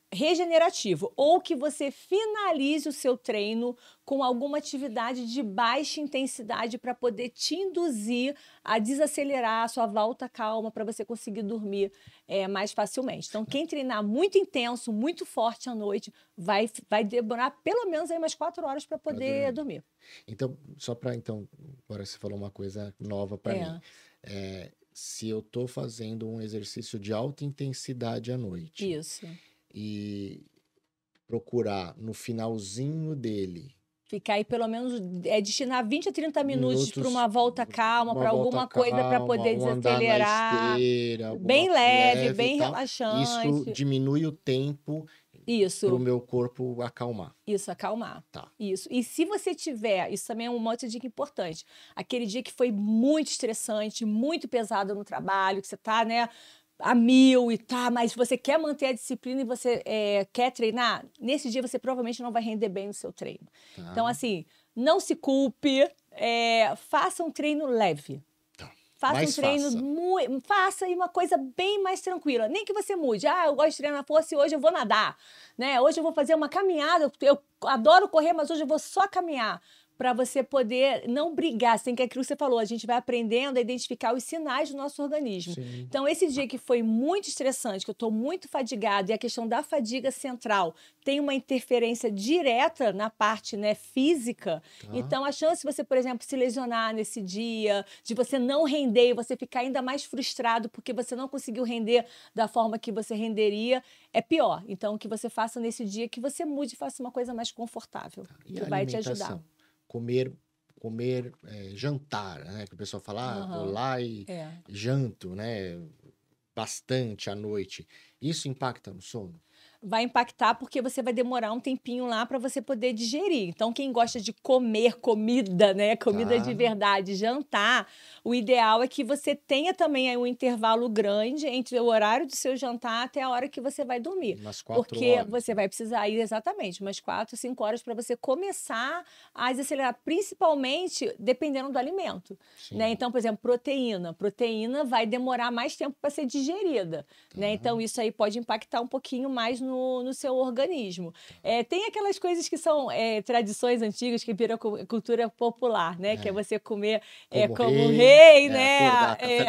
regenerativo, ou que você finalize o seu treino com alguma atividade de baixa intensidade para poder te induzir a desacelerar a sua volta calma para você conseguir dormir mais facilmente. Então, quem treinar muito intenso, muito forte à noite, vai demorar pelo menos aí umas 4 horas para poder dormir. Então, só para agora você falou uma coisa nova para mim. Se eu estou fazendo um exercício de alta intensidade à noite. Isso. E procurar no finalzinho dele. Ficar aí pelo menos, destinar 20 a 30 minutos para uma volta calma, para alguma coisa para poder desacelerar. Esteira, bem leve, bem relaxante. Isso diminui o tempo para o meu corpo acalmar. Isso, acalmar. Tá. Isso. E se você tiver, isso também é uma outra dica importante, aquele dia que foi muito estressante, muito pesado no trabalho, que você tá, né, a 1000 e tá, mas você quer manter a disciplina e você quer treinar, nesse dia você provavelmente não vai render bem no seu treino. Tá. Então, assim, não se culpe, faça um treino leve. Faça um treino faça aí uma coisa bem mais tranquila. Nem que você mude. Ah, eu gosto de treinar força e hoje eu vou nadar, né? Hoje eu vou fazer uma caminhada. Eu adoro correr, mas hoje eu vou só caminhar. Para você poder não brigar. Sem que aquilo que você falou, a gente vai aprendendo a identificar os sinais do nosso organismo. Sim. Então, esse dia que foi muito estressante, que eu estou muito fadigada, e a questão da fadiga central tem uma interferência direta na parte, né, física. Tá. Então, a chance de você, por exemplo, se lesionar nesse dia, de você não render e você ficar ainda mais frustrado porque você não conseguiu render da forma que você renderia, é pior. Então, que você faça nesse dia, que você mude e faça uma coisa mais confortável, que vai te ajudar. Comer jantar, né? Que o pessoal fala, vou lá e janto, né? Bastante à noite. Isso impacta no sono? vai impactar porque você vai demorar um tempinho lá para você poder digerir. Então, quem gosta de comer comida, né? Comida de verdade, jantar, o ideal é que você tenha também aí um intervalo grande entre o horário do seu jantar até a hora que você vai dormir. Umas 4 porque horas. você vai precisar ir exatamente umas 4, 5 horas para você começar a desacelerar, principalmente dependendo do alimento. Né? Então, por exemplo, proteína. Proteína vai demorar mais tempo para ser digerida. Né? Então, isso aí pode impactar um pouquinho mais no seu organismo. Tem aquelas coisas que são tradições antigas que viram cultura popular, né? Que é você comer como rei, né?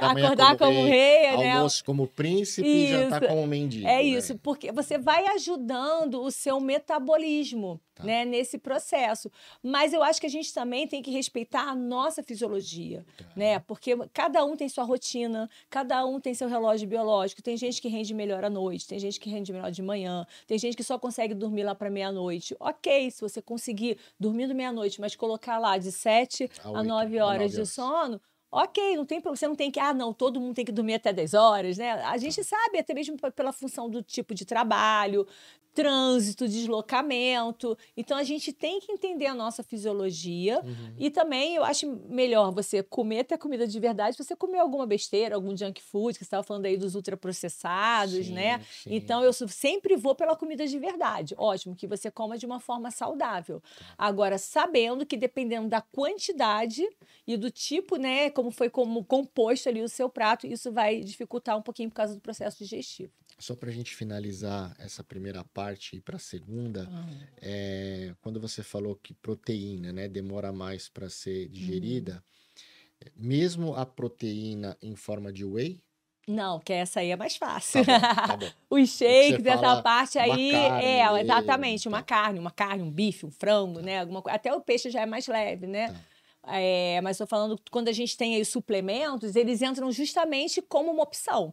Acordar como rei, né? Almoço como príncipe e jantar como mendigo. Isso, porque você vai ajudando o seu metabolismo. Né, nesse processo. Mas eu acho que a gente também tem que respeitar a nossa fisiologia, né? Porque cada um tem sua rotina, cada um tem seu relógio biológico. Tem gente que rende melhor à noite, tem gente que rende melhor de manhã, tem gente que só consegue dormir lá para meia-noite. Ok, se você conseguir dormir de meia-noite, mas colocar lá de 7 a 9 horas de sono, ok, não tem problema. Você não tem que, não, todo mundo tem que dormir até 10 horas, né? A gente sabe, até mesmo pela função do tipo de trabalho, trânsito, deslocamento. Então, a gente tem que entender a nossa fisiologia. E também, eu acho melhor você comer até comida de verdade, você comer alguma besteira, algum junk food, que você estava falando aí dos ultraprocessados, né? Sim. Então, eu sempre vou pela comida de verdade. Ótimo, que você coma de uma forma saudável. Agora, sabendo que dependendo da quantidade e do tipo, né, como foi composto ali o seu prato, isso vai dificultar um pouquinho por causa do processo digestivo. Só para a gente finalizar essa primeira parte e para a segunda, quando você falou que proteína, né, demora mais para ser digerida, mesmo a proteína em forma de whey? Não, que essa aí é mais fácil. Tá bom. Os shakes, essa parte aí, carne, exatamente, uma carne, um bife, um frango, né? Alguma coisa. Até o peixe já é mais leve, né? Mas estou falando, quando a gente tem aí os suplementos, eles entram justamente como uma opção.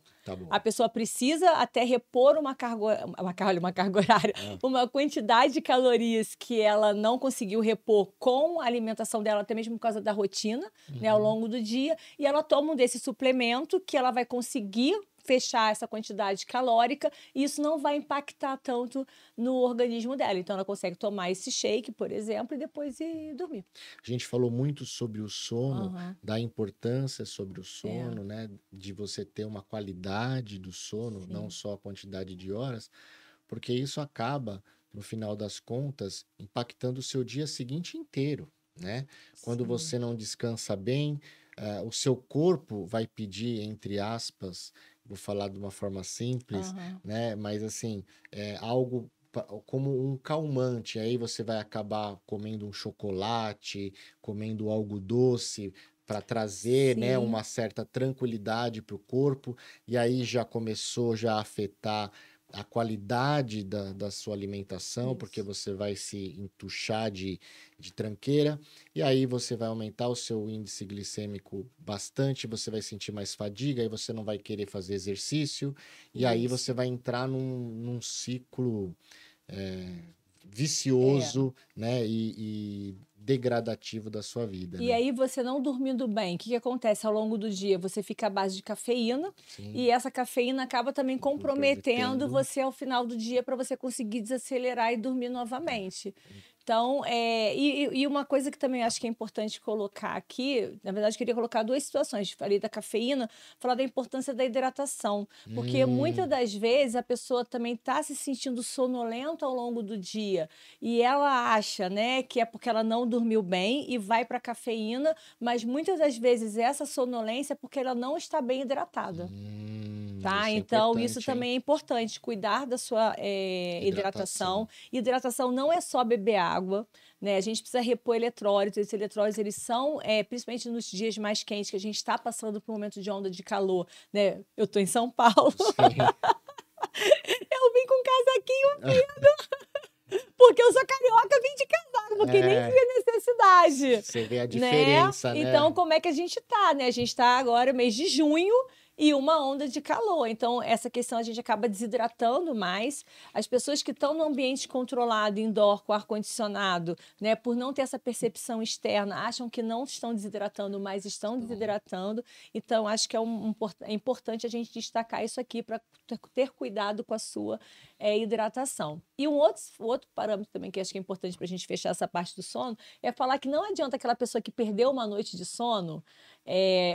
A pessoa precisa até repor uma carga horária, uma quantidade de calorias que ela não conseguiu repor com a alimentação dela, até mesmo por causa da rotina, né, ao longo do dia, e ela toma um desse suplemento que ela vai conseguir fechar essa quantidade calórica e isso não vai impactar tanto no organismo dela. Então, ela consegue tomar esse shake, por exemplo, e depois ir dormir. A gente falou muito sobre o sono, da importância sobre o sono, né? De você ter uma qualidade do sono, não só a quantidade de horas, porque isso acaba, no final das contas, impactando o seu dia seguinte inteiro, né? Quando você não descansa bem, o seu corpo vai pedir, entre aspas, vou falar de uma forma simples, né? Mas assim, algo como um calmante. Aí você vai acabar comendo um chocolate, comendo algo doce para trazer, né, uma certa tranquilidade para o corpo. E aí já começou a afetar a qualidade da sua alimentação, porque você vai se entuchar de tranqueira, e aí você vai aumentar o seu índice glicêmico bastante, você vai sentir mais fadiga, aí você não vai querer fazer exercício, e aí você vai entrar num ciclo vicioso, né, e degradativo da sua vida. E aí, você não dormindo bem, o que acontece ao longo do dia? Você fica à base de cafeína, e essa cafeína acaba também comprometendo você ao final do dia para você conseguir desacelerar e dormir novamente. Então, e uma coisa que também acho que é importante colocar aqui, na verdade, eu queria colocar duas situações. Falei da cafeína, falar da importância da hidratação. Porque muitas das vezes a pessoa também está se sentindo sonolenta ao longo do dia. E ela acha, né, que é porque ela não dormiu bem e vai para a cafeína, mas muitas das vezes essa sonolência é porque ela não está bem hidratada. Tá? Então, isso também é importante, cuidar da sua hidratação. Hidratação não é só beber água, né? A gente precisa repor eletrólitos. Esses eletrólitos, eles são, principalmente nos dias mais quentes, que a gente está passando por um momento de onda de calor, né? Eu estou em São Paulo. Eu vim com casaquinho fino. Porque eu sou carioca, vim de casaco, porque nem tinha necessidade. Você vê a diferença, né? Então, como é que a gente tá, né? A gente tá agora, mês de junho, e uma onda de calor. Então, essa questão a gente acaba desidratando mais. As pessoas que estão no ambiente controlado, indoor, com ar-condicionado, né, por não ter essa percepção externa, acham que não estão desidratando, mas estão desidratando. Então, acho que é importante a gente destacar isso aqui para ter cuidado com a sua hidratação. E um outro parâmetro também que acho que é importante para a gente fechar essa parte do sono é falar que não adianta aquela pessoa que perdeu uma noite de sono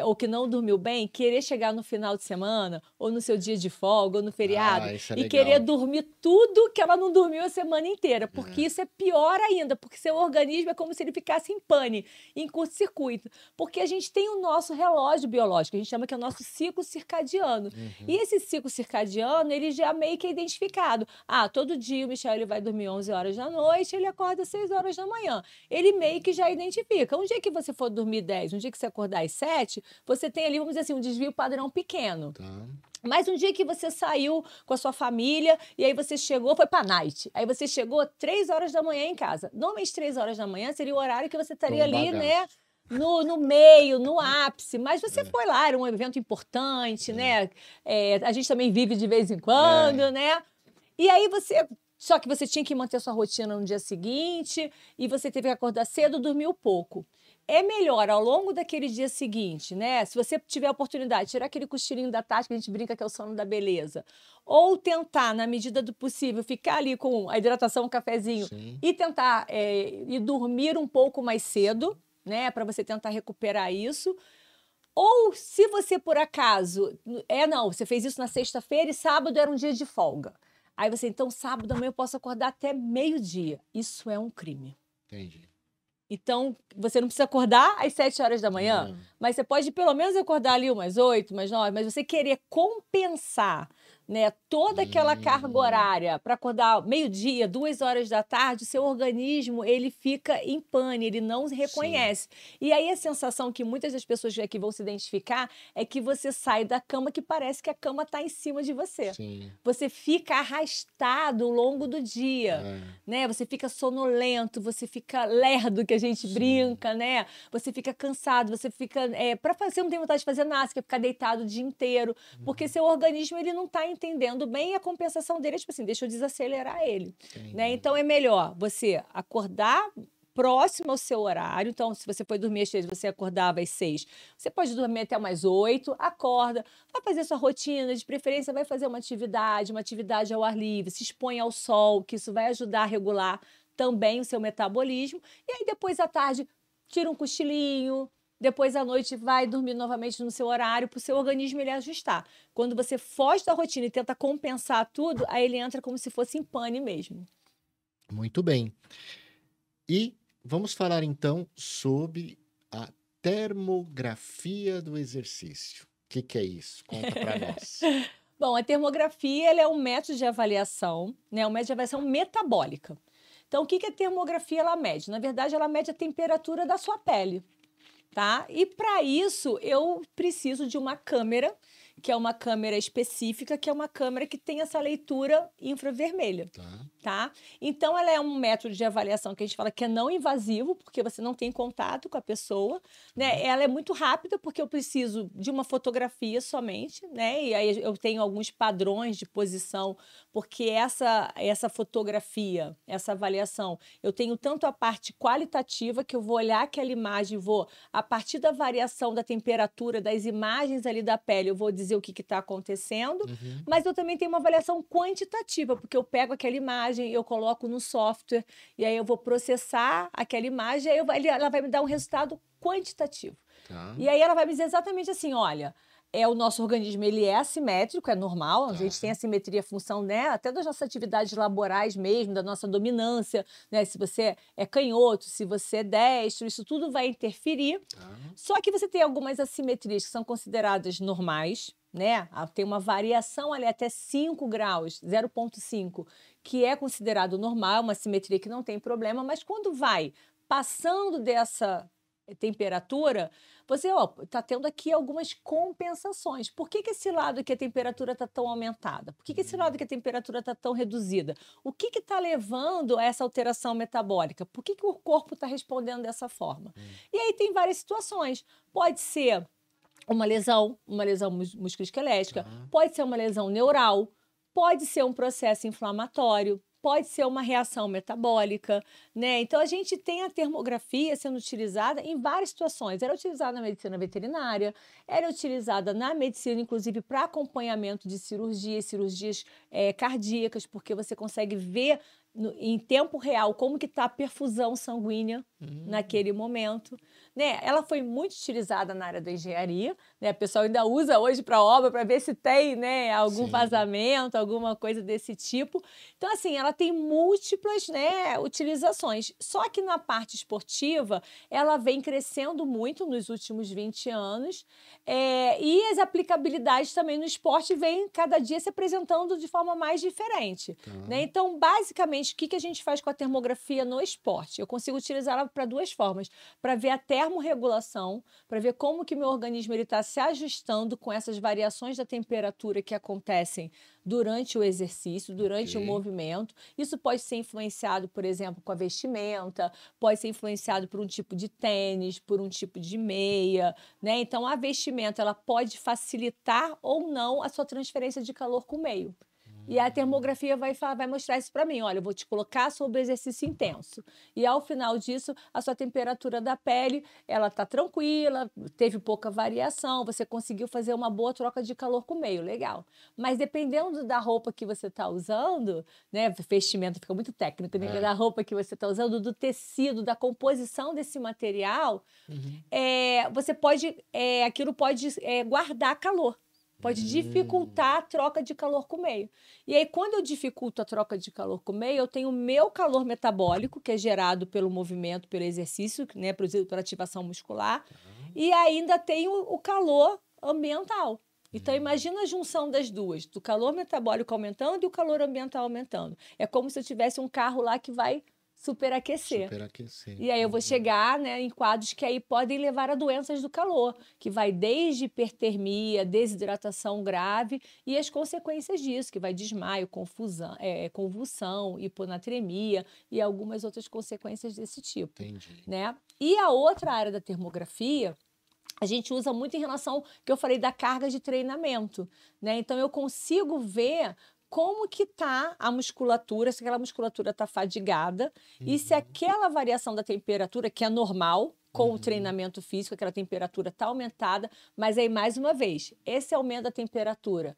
ou que não dormiu bem, querer chegar no final de semana, ou no seu dia de folga, ou no feriado, e querer dormir tudo que ela não dormiu a semana inteira, porque isso é pior ainda, porque seu organismo é como se ele ficasse em pane, em curto-circuito, porque a gente tem o nosso relógio biológico, a gente chama que é o nosso ciclo circadiano, e esse ciclo circadiano, ele já meio que é identificado. Todo dia o Michel ele vai dormir 11 horas da noite, ele acorda às 6 horas da manhã. Ele meio que já identifica. Um dia que você for dormir 10, um dia que você acordar às 7, você tem ali, vamos dizer assim, um desvio padrão pequeno. Tá. Mas um dia que você saiu com a sua família e aí você chegou, foi pra night. Aí você chegou 3 horas da manhã em casa. Normalmente 3 horas da manhã seria o horário que você estaria ali, né? No meio, no ápice. Mas você foi lá, era um evento importante, né? A gente também vive de vez em quando, né? E aí só que você tinha que manter sua rotina no dia seguinte e você teve que acordar cedo, dormiu pouco. É melhor ao longo daquele dia seguinte, né? Se você tiver a oportunidade, tirar aquele cochilinho da tarde que a gente brinca que é o sono da beleza. Ou tentar, na medida do possível, ficar ali com a hidratação, um cafezinho, e tentar ir dormir um pouco mais cedo, né? Para você tentar recuperar isso. Ou se você, por acaso, você fez isso na sexta-feira e sábado era um dia de folga. Aí você, então, sábado amanhã eu posso acordar até meio-dia. Isso é um crime. Entendi. Então, você não precisa acordar às 7 horas da manhã, mas você pode pelo menos acordar ali umas 8, umas 9, mas você querer compensar, né, toda aquela carga horária para acordar meio-dia, 2 horas da tarde, o seu organismo ele fica em pane, ele não reconhece. E aí a sensação que muitas das pessoas aqui vão se identificar é que você sai da cama que parece que a cama está em cima de você. Você fica arrastado ao longo do dia, né? Você fica sonolento, você fica lerdo, que a gente brinca, né? Você fica cansado, você fica... você não tem vontade de fazer nada, você quer ficar deitado o dia inteiro, porque seu organismo ele não está entendendo bem e a compensação dele é tipo assim, deixa eu desacelerar ele. Né? Então é melhor você acordar próximo ao seu horário. Então, se você foi dormir às 6, você acordava às 6. Você pode dormir até umas 8, acorda, vai fazer sua rotina, de preferência vai fazer uma atividade ao ar livre, se expõe ao sol, que isso vai ajudar a regular também o seu metabolismo. E aí depois à tarde tira um cochilinho, depois à noite vai dormir novamente no seu horário para o seu organismo ele ajustar. Quando você foge da rotina e tenta compensar tudo, aí ele entra como se fosse em pane mesmo. Muito bem. E vamos falar então sobre a termografia do exercício. O que é isso? Conta para nós. Bom, a termografia ela é um método de avaliação, né? Um método de avaliação metabólica. Então, o que a termografia ela mede? Na verdade, ela mede a temperatura da sua pele, tá? E para isso, eu preciso de uma câmera, que é uma câmera específica, que é uma câmera que tem essa leitura infravermelha, tá? Então, ela é um método de avaliação que a gente fala que é não invasivo, porque você não tem contato com a pessoa, né? Ela é muito rápida, porque eu preciso de uma fotografia somente, né? E aí eu tenho alguns padrões de posição, porque essa fotografia, essa avaliação, eu tenho tanto a parte qualitativa, que eu vou olhar aquela imagem, a partir da variação da temperatura, das imagens ali da pele, eu vou dizer o que está acontecendo, mas eu também tenho uma avaliação quantitativa, porque eu pego aquela imagem, eu coloco no software, e aí eu vou processar aquela imagem, e aí ela vai me dar um resultado quantitativo. E aí ela vai me dizer exatamente assim, olha, o nosso organismo ele é assimétrico, é normal, a gente tem assimetria, função, né, até das nossas atividades laborais mesmo, da nossa dominância, né, se você é canhoto, se você é destro, isso tudo vai interferir. Só que você tem algumas assimetrias que são consideradas normais, né? Tem uma variação ali até 5 graus, 0,5, que é considerado normal, uma assimetria que não tem problema, mas quando vai passando dessa temperatura, você está tendo aqui algumas compensações. Por que esse lado que a temperatura está tão aumentada? Por que esse lado que a temperatura está tão reduzida? O que está levando a essa alteração metabólica? Por que o corpo está respondendo dessa forma? E aí tem várias situações. Pode ser uma lesão musculoesquelética, pode ser uma lesão neural, pode ser um processo inflamatório, pode ser uma reação metabólica, né? Então, a gente tem a termografia sendo utilizada em várias situações. Era utilizada na medicina veterinária, era utilizada na medicina, inclusive, para acompanhamento de cirurgias cardíacas, porque você consegue ver em tempo real como que está a perfusão sanguínea naquele momento, né? Ela foi muito utilizada na área da engenharia, né? O pessoal ainda usa hoje para obra para ver se tem, né, algum vazamento, alguma coisa desse tipo. Então, assim, ela tem múltiplas, né, utilizações. Só que na parte esportiva, ela vem crescendo muito nos últimos 20 anos e as aplicabilidades também no esporte vêm cada dia se apresentando de forma mais diferente, né? Então, basicamente, o que a gente faz com a termografia no esporte? Eu consigo utilizá-la para duas formas, para ver a termorregulação, para ver como que meu organismo está se ajustando com essas variações da temperatura que acontecem durante o exercício, durante o movimento. Isso pode ser influenciado, por exemplo, com a vestimenta, pode ser influenciado por um tipo de tênis, por um tipo de meia, né? Então, a vestimenta ela pode facilitar ou não a sua transferência de calor com o meio. E a termografia vai mostrar isso para mim. Olha, eu vou te colocar sob exercício intenso. E ao final disso, a sua temperatura da pele, ela está tranquila, teve pouca variação, você conseguiu fazer uma boa troca de calor com o meio, legal. Mas dependendo da roupa que você está usando, né, vestimenta fica muito técnico, né, da roupa que você está usando, do tecido, da composição desse material, você pode, aquilo pode guardar calor. Pode dificultar a troca de calor com o meio. E aí, quando eu dificulto a troca de calor com o meio, eu tenho o meu calor metabólico, que é gerado pelo movimento, pelo exercício, né, produzido pela ativação muscular, e ainda tenho o calor ambiental. Então, imagina a junção das duas, do calor metabólico aumentando e o calor ambiental aumentando. É como se eu tivesse um carro lá que vai superaquecer. E aí eu vou chegar, né, em quadros que aí podem levar a doenças do calor, que vai desde hipertermia, desidratação grave e as consequências disso, que vai desmaio, convulsão, hiponatremia e algumas outras consequências desse tipo. Né? E a outra área da termografia, a gente usa muito em relação, que eu falei, da carga de treinamento. Né? Então, eu consigo ver como que está a musculatura, se aquela musculatura está fadigada e se aquela variação da temperatura, que é normal, com o treinamento físico, aquela temperatura está aumentada, mas aí, mais uma vez, esse aumento da temperatura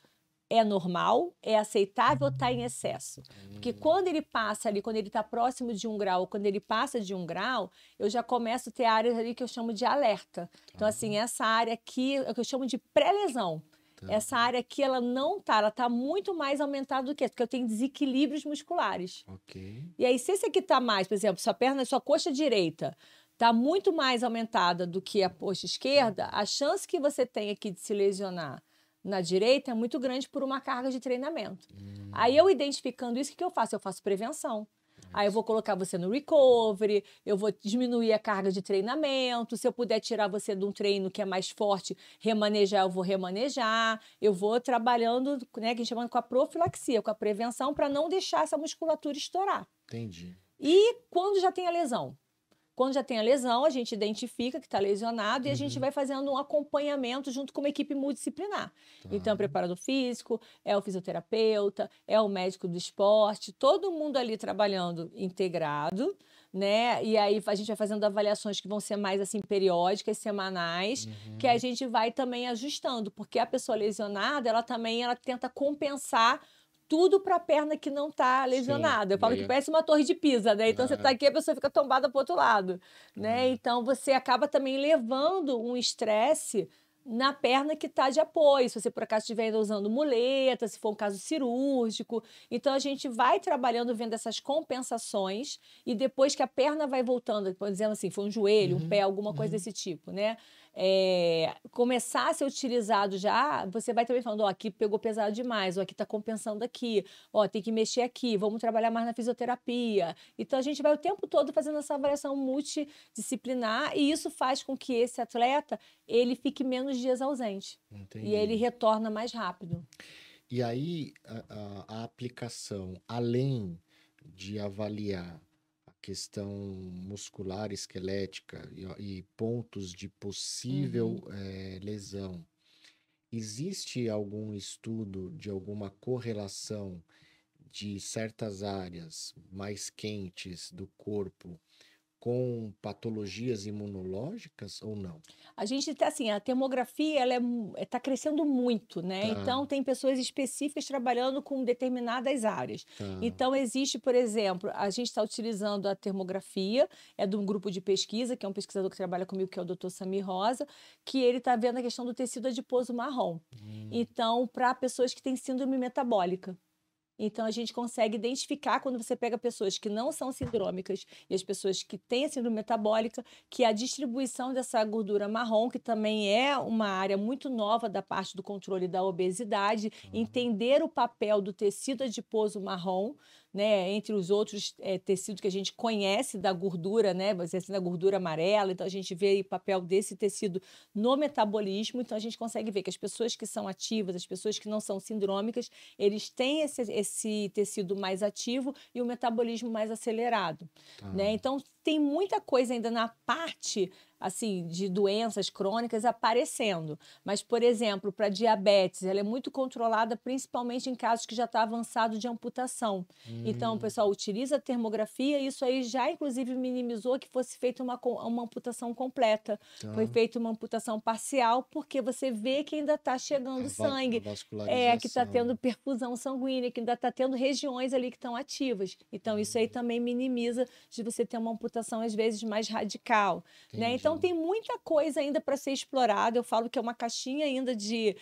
é normal, é aceitável ou está em excesso? Porque quando ele passa ali, quando ele está próximo de 1 grau, ou quando ele passa de 1 grau, eu já começo a ter áreas ali que eu chamo de alerta. Então, assim, essa área aqui é o que eu chamo de pré-lesão. Essa área aqui, ela não está, ela está muito mais aumentada do que essa, porque eu tenho desequilíbrios musculares. E aí, se esse aqui está mais, por exemplo, sua coxa direita está muito mais aumentada do que a coxa esquerda, a chance que você tem aqui de se lesionar na direita é muito grande por uma carga de treinamento. Aí, eu identificando isso, o que eu faço? Eu faço prevenção. Aí eu vou colocar você no recovery, eu vou diminuir a carga de treinamento, se eu puder tirar você de um treino que é mais forte, remanejar, eu vou remanejar, eu vou trabalhando, né, que a gente chama com a profilaxia, com a prevenção, para não deixar essa musculatura estourar. Entendi. E quando já tem a lesão? Quando já tem a lesão, a gente identifica que está lesionado e a gente vai fazendo um acompanhamento junto com uma equipe multidisciplinar. Então, é o preparador físico, é o fisioterapeuta, é o médico do esporte, todo mundo ali trabalhando integrado, né? E aí a gente vai fazendo avaliações que vão ser mais assim periódicas, semanais, que a gente vai também ajustando, porque a pessoa lesionada, ela tenta compensar tudo para a perna que não está lesionada. Eu falo que parece uma torre de Pisa, né? Então, você está aqui, a pessoa fica tombada para o outro lado, né? Então, você acaba também levando um estresse na perna que está de apoio, se você por acaso estiver usando muleta, se for um caso cirúrgico. Então, a gente vai trabalhando, vendo essas compensações e depois que a perna vai voltando, por exemplo assim, foi um joelho, um pé, alguma coisa desse tipo, né? Começar a ser utilizado já, você vai também falando, ó, aqui pegou pesado demais, ó, aqui está compensando aqui, ó, tem que mexer aqui, vamos trabalhar mais na fisioterapia. Então, a gente vai o tempo todo fazendo essa avaliação multidisciplinar e isso faz com que esse atleta, ele fique menos dias ausente. Entendi. E ele retorna mais rápido. E aí, a aplicação, além de avaliar a questão muscular, esquelética e pontos de possível lesão, existe algum estudo de alguma correlação de certas áreas mais quentes do corpo com patologias imunológicas ou não? A gente tá assim, a termografia ela tá crescendo muito, né? Tá, Então tem pessoas específicas trabalhando com determinadas áreas. tá. Então existe, por exemplo, a gente está utilizando a termografia, é de um grupo de pesquisa, que é um pesquisador que trabalha comigo, que é o Dr. Samir Rosa, que ele está vendo a questão do tecido adiposo marrom. Então, para pessoas que têm síndrome metabólica. Então, a gente consegue identificar quando você pega pessoas que não são sindrômicas e as pessoas que têm a síndrome metabólica, que a distribuição dessa gordura marrom, que também é uma área muito nova da parte do controle da obesidade, entender o papel do tecido adiposo marrom, né, entre os outros tecidos que a gente conhece da gordura, né, você assim, da gordura amarela, então a gente vê o papel desse tecido no metabolismo, então a gente consegue ver que as pessoas que são ativas, as pessoas que não são sindrômicas, eles têm esse tecido mais ativo e o metabolismo mais acelerado, né? Então tem muita coisa ainda na parte assim de doenças crônicas aparecendo, mas por exemplo, para diabetes, ela é muito controlada principalmente em casos que já está avançado de amputação. Então, o pessoal utiliza a termografia e isso aí já inclusive minimizou que fosse feita uma amputação completa. Foi feita uma amputação parcial porque você vê que ainda está chegando sangue, que está tendo perfusão sanguínea, que ainda está tendo regiões ali que estão ativas. Então, isso aí também minimiza de você ter uma amputação, às vezes, mais radical. Né? Então, tem muita coisa ainda para ser explorada. Eu falo que é uma caixinha ainda de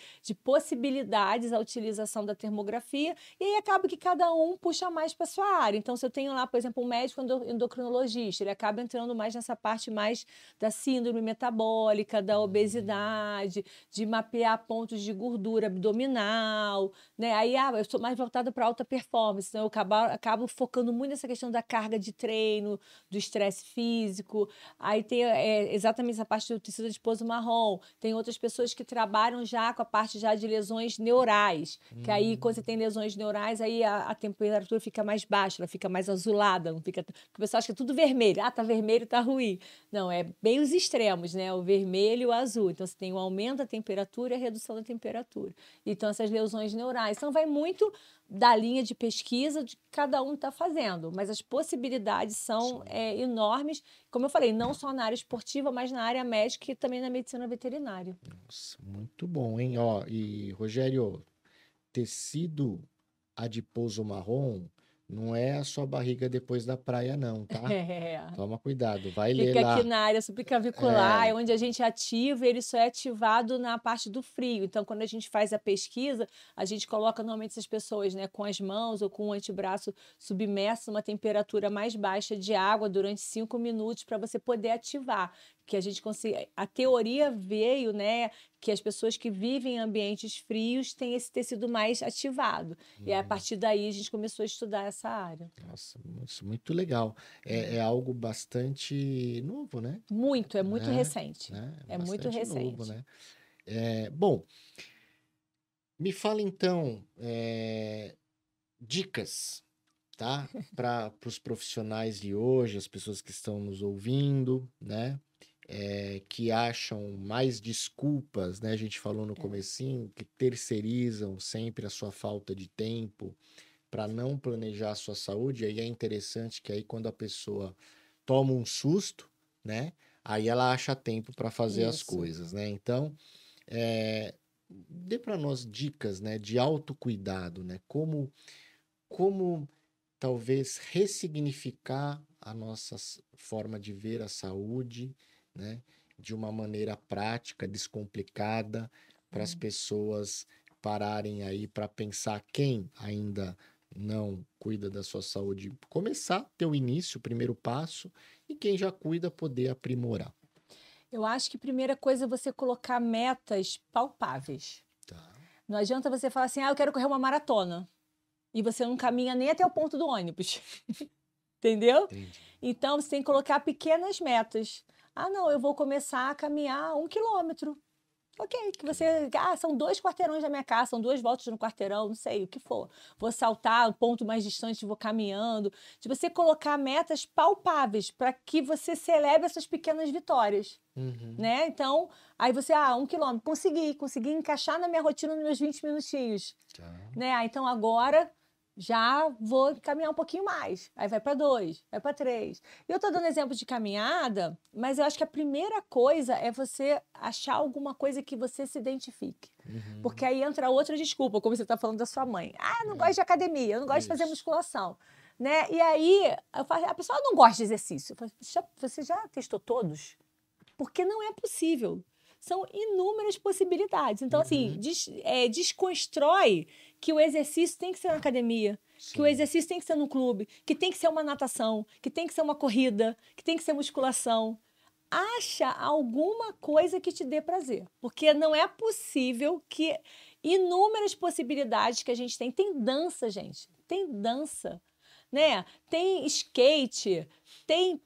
possibilidades a utilização da termografia, e aí acaba que cada um puxa mais para sua área. Então, se eu tenho lá, por exemplo, um médico endocrinologista, ele acaba entrando mais nessa parte mais da síndrome metabólica, da obesidade, de mapear pontos de gordura abdominal, né? Aí, eu sou mais voltada para alta performance, então eu acabo focando muito nessa questão da carga de treino, do estresse físico. Aí tem exatamente essa parte do tecido adiposo marrom. Tem outras pessoas que trabalham já com a parte já de lesões neurais, que aí quando você tem lesões neurais, aí a temperatura fica mais baixa, ela fica mais azulada, não fica... Porque o pessoal acha que é tudo vermelho. Ah, tá vermelho, tá ruim. Não, é bem os extremos, né? O vermelho e o azul. Então, você tem o aumento da temperatura e a redução da temperatura. Então, essas lesões neurais. Então, vai muito da linha de pesquisa de que cada um está fazendo, mas as possibilidades são enormes, como eu falei, não só na área esportiva, mas na área médica e também na medicina veterinária. Nossa, muito bom, hein? Ó, e Rogério, tecido adiposo marrom não é a sua barriga depois da praia, não, tá? Toma cuidado, vai ler Fica lá. aqui na área supracavicular, é onde a gente ativa, ele só é ativado na parte do frio. Então, quando a gente faz a pesquisa, a gente coloca normalmente essas pessoas, né, com as mãos ou com o antebraço submerso numa temperatura mais baixa de água durante 5 minutos para você poder ativar. Que a gente consiga... A teoria veio, né, que as pessoas que vivem em ambientes frios têm esse tecido mais ativado. E a partir daí a gente começou a estudar essa área. Nossa, isso muito legal. É algo bastante novo, né? Muito, é muito recente. Né? É muito Bastante recente. novo, né? Bom, me fala então dicas, tá? Para os profissionais de hoje, as pessoas que estão nos ouvindo, né? Que acham mais desculpas, né? A gente falou no comecinho que terceirizam sempre a sua falta de tempo para não planejar a sua saúde. Aí é interessante que aí quando a pessoa toma um susto, né? Aí ela acha tempo para fazer as coisas, né? Então, dê para nós dicas, né, de autocuidado, né? Como talvez ressignificar a nossa forma de ver a saúde, né? De uma maneira prática, descomplicada, para as pessoas pararem aí para pensar quem ainda não cuida da sua saúde, começar a ter o início, o primeiro passo, e quem já cuida poder aprimorar. Eu acho que a primeira coisa é você colocar metas palpáveis. Tá. Não adianta você falar assim, eu quero correr uma maratona. E você não caminha nem até o ponto do ônibus. Entendeu? Entendi. Então, você tem que colocar pequenas metas. Não, eu vou começar a caminhar 1 quilômetro. Ok, que você... são 2 quarteirões da minha casa, são 2 voltas no quarteirão, não sei, o que for. Vou saltar um ponto mais distante, vou caminhando. De você colocar metas palpáveis para que você celebre essas pequenas vitórias. Né? Então, aí você, 1 quilômetro, consegui encaixar na minha rotina nos meus 20 minutinhos. Né? Então, agora... já vou caminhar um pouquinho mais. Aí vai para 2, vai para 3. Eu estou dando exemplo de caminhada, mas eu acho que a primeira coisa é você achar alguma coisa que você se identifique. Porque aí entra outra desculpa, como você está falando da sua mãe. Eu não gosto de academia, eu não gosto de fazer musculação. Né? E aí, a pessoa não gosta de exercício. Eu falo, você já testou todos? Porque não é possível. São inúmeras possibilidades. Então, assim, desconstrói que o exercício tem que ser na academia, que o exercício tem que ser no clube, que tem que ser uma natação, que tem que ser uma corrida, que tem que ser musculação. Acha alguma coisa que te dê prazer. Porque não é possível que inúmeras possibilidades que a gente tem. Tem dança, gente. Tem dança. Né? Tem skate, tem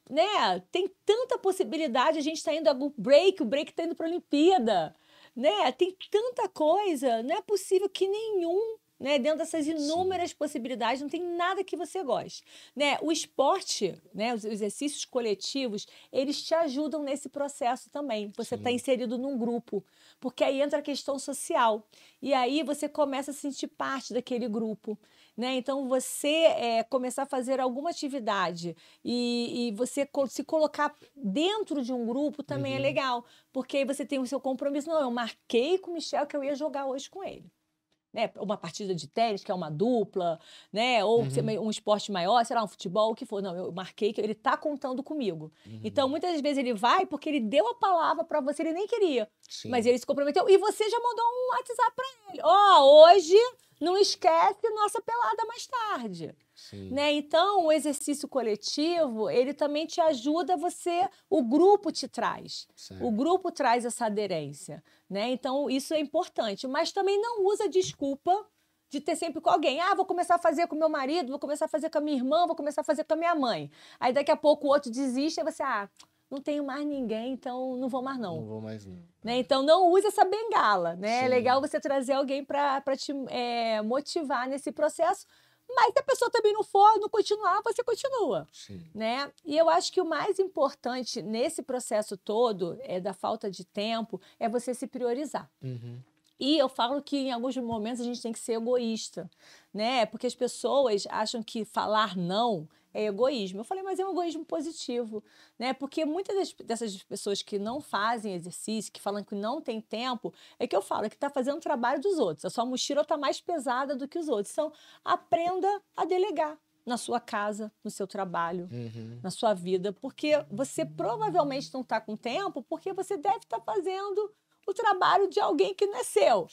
tanta possibilidade. A gente está indo o break está indo para a Olimpíada, né? Tem tanta coisa, não é possível que nenhum, né, dentro dessas inúmeras possibilidades, não tem nada que você goste, né? O esporte, né, os exercícios coletivos, eles te ajudam nesse processo também. Você está inserido num grupo, porque aí entra a questão social e aí você começa a sentir parte daquele grupo. Né? Então, você começar a fazer alguma atividade e você se colocar dentro de um grupo também é legal, porque aí você tem o seu compromisso. Não, eu marquei com o Michel que eu ia jogar hoje com ele. Né? Uma partida de tênis, que é uma dupla, né? Ou um esporte maior, sei lá, um futebol, o que for. Não, eu marquei que ele está contando comigo. Então, muitas vezes ele vai porque ele deu a palavra para você, ele nem queria, mas ele se comprometeu e você já mandou um WhatsApp para ele. Hoje... não esquece nossa pelada mais tarde. Né? Então, o exercício coletivo, ele também te ajuda o grupo te traz. O grupo traz essa aderência. Né? Então, isso é importante. Mas também não usa desculpa de ter sempre com alguém. Vou começar a fazer com meu marido, vou começar a fazer com a minha irmã, vou começar a fazer com a minha mãe. Aí, daqui a pouco, o outro desiste, aí você, não tenho mais ninguém, então não vou mais não. Não vou mais não. Né? Então, não use essa bengala, né? É legal você trazer alguém para te motivar nesse processo, mas se a pessoa também não for, não continuar, você continua. Né? E eu acho que o mais importante nesse processo todo, da falta de tempo, é você se priorizar. E eu falo que em alguns momentos a gente tem que ser egoísta, né? Porque as pessoas acham que falar não é egoísmo. Eu falei, mas é um egoísmo positivo, né? Porque muitas dessas pessoas que não fazem exercício, que falam que não tem tempo, é que eu falo que está fazendo o trabalho dos outros. A sua mochila está mais pesada do que os outros. Então, aprenda a delegar na sua casa, no seu trabalho, na sua vida, porque você provavelmente não está com tempo, porque você deve estar fazendo o trabalho de alguém que não é seu.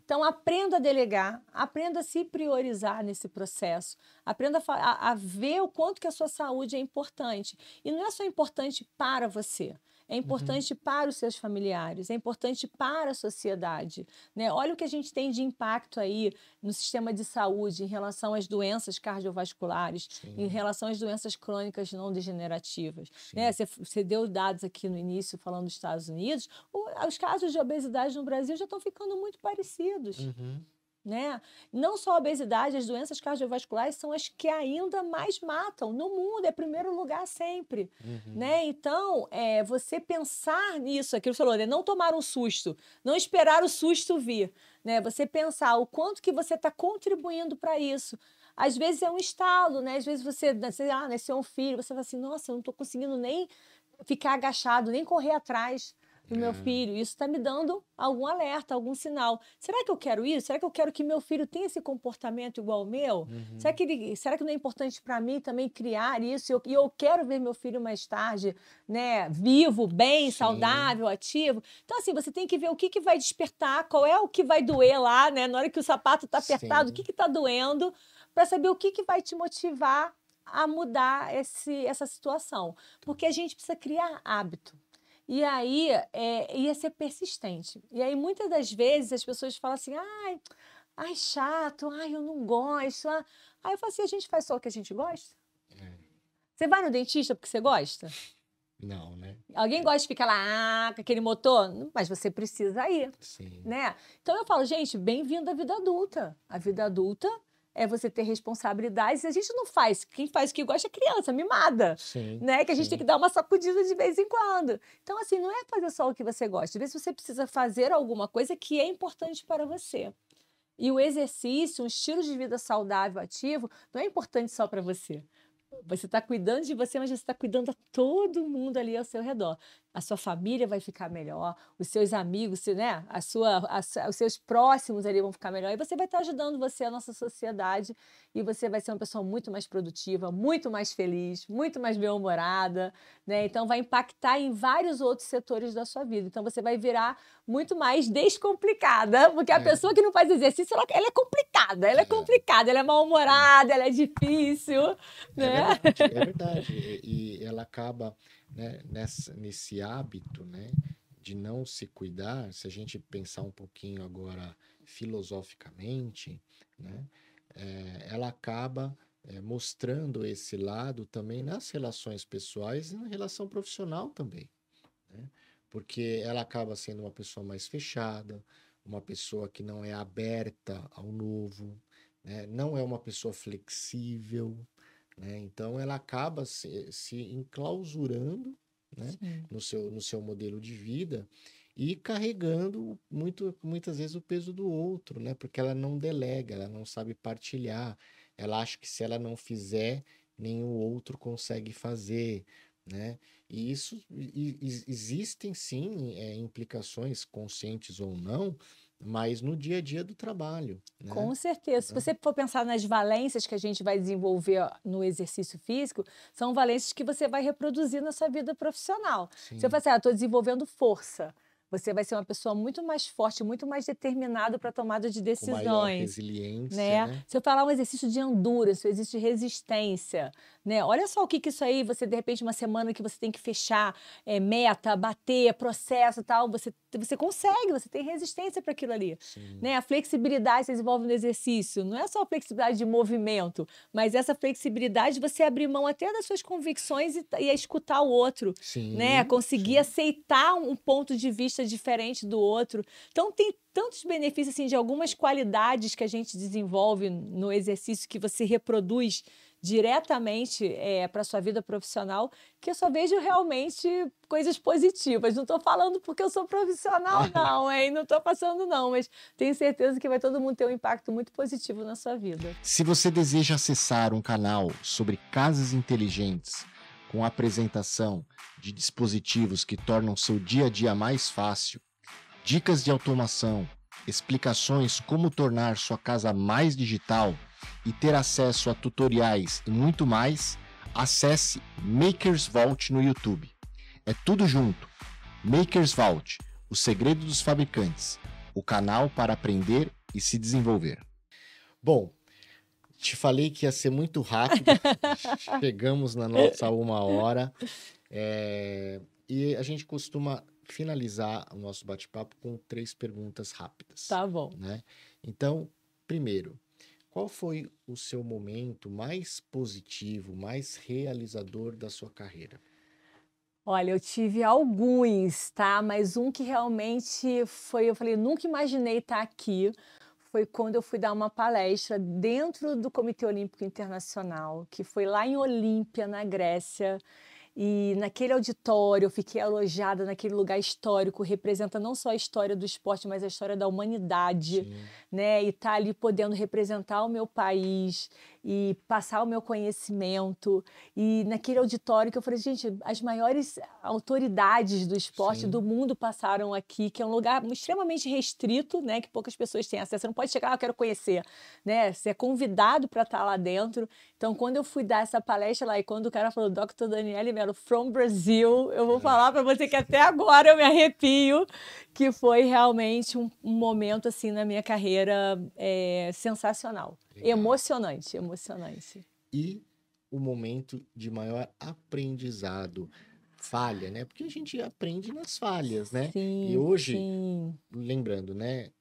Então, aprenda a delegar, aprenda a se priorizar nesse processo, aprenda a ver o quanto que a sua saúde é importante. E não é só importante para você, é importante para os seus familiares, é importante para a sociedade. Né? Olha o que a gente tem de impacto aí no sistema de saúde em relação às doenças cardiovasculares, em relação às doenças crônicas não degenerativas. Né? Você deu dados aqui no início falando dos Estados Unidos, os casos de obesidade no Brasil já estão ficando muito parecidos. Né? Não só a obesidade, as doenças cardiovasculares são as que ainda mais matam no mundo, é primeiro lugar sempre. Né? Então, você pensar nisso, aquilo que você falou, né? Não tomar um susto, não esperar o susto vir. Né? Você pensar o quanto que você está contribuindo para isso. Às vezes é um estalo, né? Às vezes você nasceu um filho, você fala assim, nossa, eu não estou conseguindo nem ficar agachado, nem correr atrás do meu filho, isso está me dando algum alerta, algum sinal. Será que eu quero isso? Será que eu quero que meu filho tenha esse comportamento igual ao meu? Será que não é importante para mim também criar isso? E eu quero ver meu filho mais tarde, né, vivo, bem, saudável, ativo. Então, assim, você tem que ver o que vai despertar, qual é o que vai doer lá, né? Na hora que o sapato está apertado, o que está doendo, para saber o que vai te motivar a mudar essa situação. Porque a gente precisa criar hábito. E aí, ia ser persistente. E aí, muitas das vezes, as pessoas falam assim, ai, chato, ai, eu não gosto. Aí eu falo assim, a gente faz só o que a gente gosta? Você vai no dentista porque você gosta? Não, né? Alguém gosta de ficar lá com aquele motor? Mas você precisa ir, Sim. né? Então eu falo, gente, bem-vindo à vida adulta. A vida adulta é você ter responsabilidades. A gente não faz. Quem faz o que gosta é criança, mimada. Sim, Né? Que a gente sim. tem que dar uma sacudida de vez em quando. Então, assim, não é fazer só o que você gosta. Às vezes você precisa fazer alguma coisa que é importante para você. E o exercício, um estilo de vida saudável, ativo, não é importante só para você. Você está cuidando de você, mas você está cuidando a todo mundo ali ao seu redor. A sua família vai ficar melhor, os seus amigos, né? Os seus próximos ali vão ficar melhor. E você vai estar ajudando você, a nossa sociedade, e você vai ser uma pessoa muito mais produtiva, muito mais feliz, muito mais bem-humorada, né? Então vai impactar em vários outros setores da sua vida. Então você vai virar muito mais descomplicada, porque a pessoa que não faz exercício, ela é complicada, ela é mal-humorada, ela é difícil, né? É verdade. E ela acaba, né, nesse hábito, né, de não se cuidar. Se a gente pensar um pouquinho agora filosoficamente, né, ela acaba mostrando esse lado também nas relações pessoais e na relação profissional também, né? Porque ela acaba sendo uma pessoa mais fechada, uma pessoa que não é aberta ao novo, né? Não é uma pessoa flexível, né? Então ela acaba se enclausurando, né, no seu modelo de vida e carregando muitas vezes o peso do outro, né? Porque ela não delega, ela não sabe partilhar, ela acha que se ela não fizer, nenhum outro consegue fazer, né? E isso existem sim implicações, conscientes ou não, mas no dia a dia do trabalho, né? Com certeza. Se você for pensar nas valências que a gente vai desenvolver no exercício físico, são valências que você vai reproduzir na sua vida profissional. Sim. Se eu falar assim, estou desenvolvendo força, você vai ser uma pessoa muito mais forte, muito mais determinada para a tomada de decisões. Com maior resiliência, né? Se eu falar um exercício de endurance, um exercício de resistência, né? Olha só o que isso aí, você de repente uma semana que você tem que fechar meta, bater, processo e tal, você consegue, você tem resistência para aquilo ali. Né? A flexibilidade você desenvolve no exercício, não é só a flexibilidade de movimento, mas essa flexibilidade de você abrir mão até das suas convicções e escutar o outro, né? Conseguir aceitar um ponto de vista diferente do outro. Então tem tantos benefícios assim, de algumas qualidades que a gente desenvolve no exercício que você reproduz diretamente para a sua vida profissional, que eu só vejo realmente coisas positivas. Não estou falando porque eu sou profissional, não, hein? Não estou passando, não, mas tenho certeza que vai todo mundo ter um impacto muito positivo na sua vida. Se você deseja acessar um canal sobre casas inteligentes, com apresentação de dispositivos que tornam seu dia a dia mais fácil, dicas de automação, explicações como tornar sua casa mais digital e ter acesso a tutoriais e muito mais, acesse Makers Vault no YouTube. É tudo junto. Makers Vault, o segredo dos fabricantes, o canal para aprender e se desenvolver. Bom, te falei que ia ser muito rápido. Chegamos na nossa 1 hora. E a gente costuma finalizar o nosso bate-papo com 3 perguntas rápidas. Tá bom. Né? Então, primeiro, qual foi o seu momento mais positivo, mais realizador da sua carreira? Olha, eu tive alguns, tá? Mas um que realmente foi, eu falei, nunca imaginei estar aqui. Foi quando eu fui dar uma palestra dentro do Comitê Olímpico Internacional, que foi lá em Olímpia, na Grécia. E naquele auditório eu fiquei alojada naquele lugar histórico, representa não só a história do esporte, mas a história da humanidade, né? E estar ali podendo representar o meu país e passar o meu conhecimento. E naquele auditório que eu falei, gente, as maiores autoridades do esporte do mundo passaram aqui, que é um lugar extremamente restrito, né? Que poucas pessoas têm acesso. Você não pode chegar, eu quero conhecer, né? Você é convidado para estar lá dentro. Então, quando eu fui dar essa palestra lá e quando o cara falou, Dr. Daniele Mello, from Brazil, eu vou falar para você que até agora eu me arrepio, que foi realmente um momento assim na minha carreira sensacional. Legal. Emocionante. E o momento de maior aprendizado, falha, né? Porque a gente aprende nas falhas, né? Sim, e hoje, lembrando, né?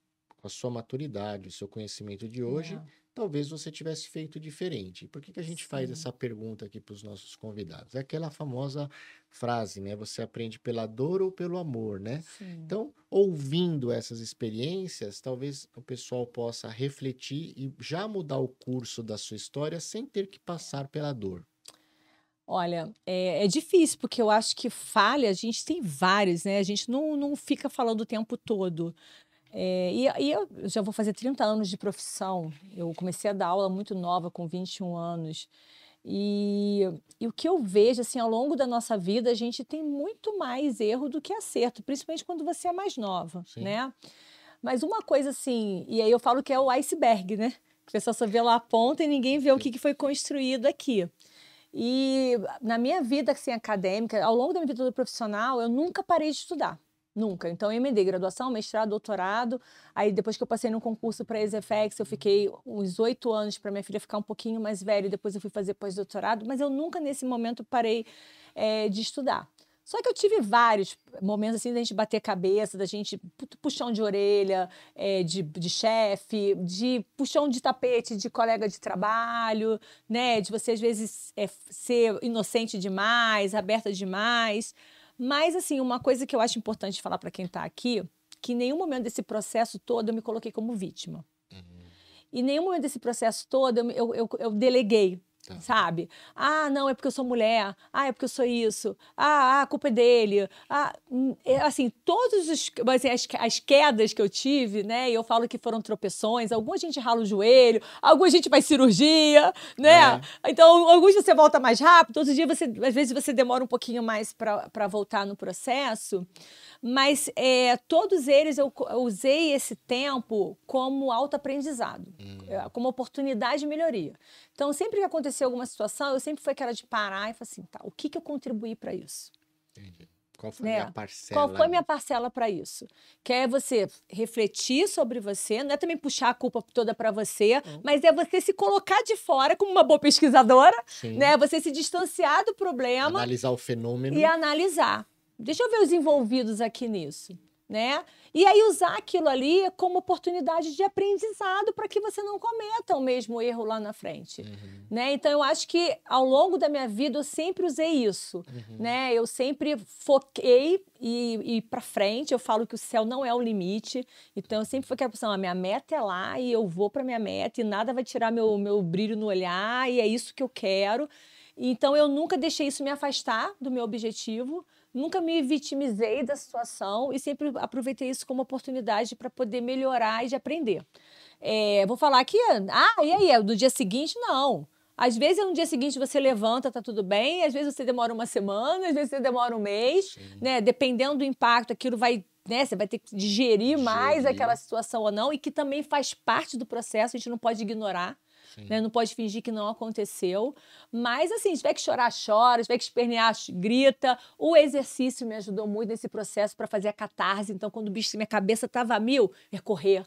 Com a sua maturidade, o seu conhecimento de hoje, talvez você tivesse feito diferente. Por que que a gente faz essa pergunta aqui para os nossos convidados? É aquela famosa frase, né? Você aprende pela dor ou pelo amor, né? Sim. Então, ouvindo essas experiências, talvez o pessoal possa refletir e já mudar o curso da sua história sem ter que passar pela dor. Olha, é difícil, porque eu acho que falha, a gente tem várias, né? A gente não fica falando o tempo todo. E eu já vou fazer 30 anos de profissão. Eu comecei a dar aula muito nova, com 21 anos. E o que eu vejo, assim, ao longo da nossa vida, a gente tem muito mais erro do que acerto, principalmente quando você é mais nova, Sim. né? Mas uma coisa assim, e aí eu falo que é o iceberg, né? A pessoa só vê lá a ponta e ninguém vê o que foi construído aqui. E na minha vida assim, acadêmica, ao longo da minha vida profissional, eu nunca parei de estudar. Nunca. Então, eu emendei graduação, mestrado, doutorado. Aí, depois que eu passei num concurso para a ESEFEX, eu fiquei uns 8 anos para minha filha ficar um pouquinho mais velha. E depois eu fui fazer pós-doutorado. Mas eu nunca, nesse momento, parei de estudar. Só que eu tive vários momentos assim da gente bater cabeça, da gente puxão de orelha, de chefe, de puxão de tapete de colega de trabalho, né? De você, às vezes, ser inocente demais, aberta demais. Mas, assim, uma coisa que eu acho importante falar para quem está aqui, que em nenhum momento desse processo todo eu me coloquei como vítima. Em nenhum momento desse processo todo eu deleguei. Sabe? Ah, não, é porque eu sou mulher. Ah, é porque eu sou isso. Ah, a culpa é dele. Assim, todos assim, as quedas que eu tive, né? E eu falo que foram tropeções. Algumas a gente rala o joelho, algumas a gente faz cirurgia, né? Então, alguns você volta mais rápido, outros dias às vezes você demora um pouquinho mais para voltar no processo. Mas todos eles eu usei esse tempo como autoaprendizado, como oportunidade de melhoria. Então, sempre que aconteceu alguma situação, eu sempre fui aquela de parar e falar assim, tá, o que eu contribuí para isso? Entendi. Qual foi a minha parcela? Qual foi a minha parcela para isso? Que é você refletir sobre você, não é também puxar a culpa toda para você, mas é você se colocar de fora como uma boa pesquisadora, né? Você se distanciar do problema. Analisar o fenômeno. E analisar. Deixa eu ver os envolvidos aqui nisso, né? E aí usar aquilo ali como oportunidade de aprendizado para que você não cometa o mesmo erro lá na frente, né? Então, eu acho que ao longo da minha vida eu sempre usei isso, né? Eu sempre foquei e ir para frente. Eu falo que o céu não é o limite. Então, eu sempre foquei a pessoa, a minha meta é lá e eu vou para minha meta e nada vai tirar meu brilho no olhar e é isso que eu quero. Então, eu nunca deixei isso me afastar do meu objetivo, nunca me vitimizei da situação e sempre aproveitei isso como oportunidade para poder melhorar e de aprender. Vou falar que, e aí, no dia seguinte, não. Às vezes, no dia seguinte, você levanta, tá tudo bem, às vezes você demora uma semana, às vezes você demora um mês, né? Dependendo do impacto, aquilo vai, né? Você vai ter que digerir mais aquela situação ou não, e que também faz parte do processo, a gente não pode ignorar. Né? Não pode fingir que não aconteceu. Mas, assim, se tiver que chorar, chora. Se tiver que espernear, grita. O exercício me ajudou muito nesse processo para fazer a catarse. Então, quando minha cabeça estava a mil, eu ia correr.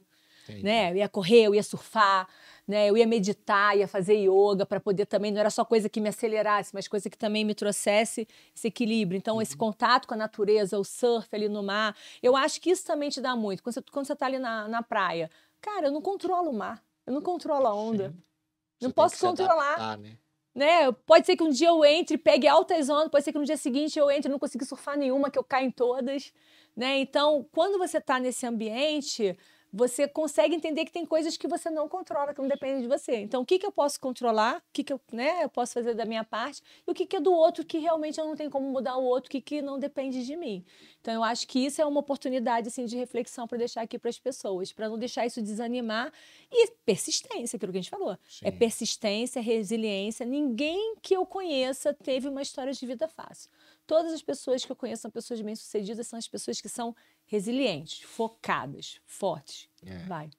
Né? Eu ia correr, eu ia surfar, né? Eu ia meditar, ia fazer yoga para poder também, não era só coisa que me acelerasse, mas coisa que também me trouxesse esse equilíbrio. Então, esse contato com a natureza, o surf ali no mar, eu acho que isso também te dá muito. Quando você está ali na praia, cara, eu não controlo o mar, eu não controlo a onda. Não posso controlar, adaptar, né? Pode ser que um dia eu entre, pegue altas ondas, pode ser que no dia seguinte eu entre e não consiga surfar nenhuma, que eu caia em todas, né? Então, quando você está nesse ambiente, você consegue entender que tem coisas que você não controla, que não dependem de você. Então, o que eu posso controlar, o que eu posso fazer da minha parte, e o que é do outro que realmente eu não tenho como mudar o outro, o que não depende de mim. Então, eu acho que isso é uma oportunidade assim, de reflexão para deixar aqui para as pessoas, para não deixar isso desanimar. E persistência, aquilo que a gente falou. É persistência, resiliência. Ninguém que eu conheça teve uma história de vida fácil. Todas as pessoas que eu conheço são pessoas bem-sucedidas, são as pessoas que são resilientes, focadas, fortes. Vai.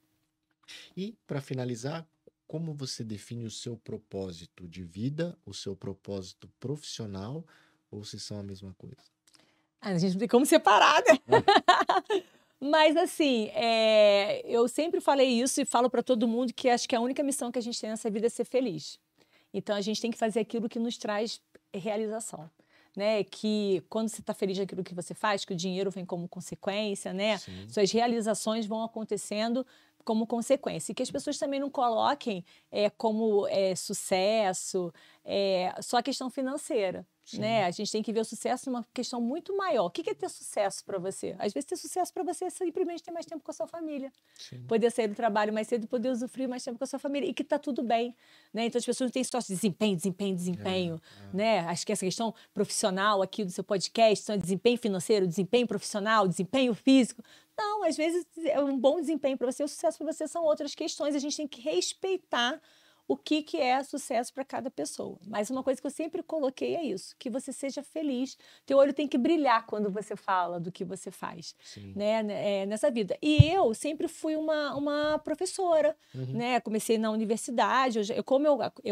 E, para finalizar, como você define o seu propósito de vida, o seu propósito profissional, ou se são a mesma coisa? A gente não tem como separar, né? Mas, assim, eu sempre falei isso e falo para todo mundo que acho que a única missão que a gente tem nessa vida é ser feliz. Então, a gente tem que fazer aquilo que nos traz realização. Né? Que quando você está feliz naquilo que você faz, que o dinheiro vem como consequência, né? Suas realizações vão acontecendo como consequência. E que as pessoas também não coloquem como sucesso só a questão financeira. Né? A gente tem que ver o sucesso numa questão muito maior. O que é ter sucesso para você? Às vezes ter sucesso para você é simplesmente ter mais tempo com a sua família. Sim. Poder sair do trabalho mais cedo e poder usufruir mais tempo com a sua família. E que está tudo bem. Né? Então as pessoas não têm história de desempenho. Né? Acho que essa questão profissional aqui do seu podcast são desempenho financeiro, desempenho profissional, desempenho físico. Não, às vezes um bom desempenho para você, o sucesso para você são outras questões. A gente tem que respeitar o que é sucesso para cada pessoa. Mas uma coisa que eu sempre coloquei é isso, que você seja feliz. Teu olho tem que brilhar quando você fala do que você faz, né, nessa vida. E eu sempre fui uma professora, né? Comecei na universidade,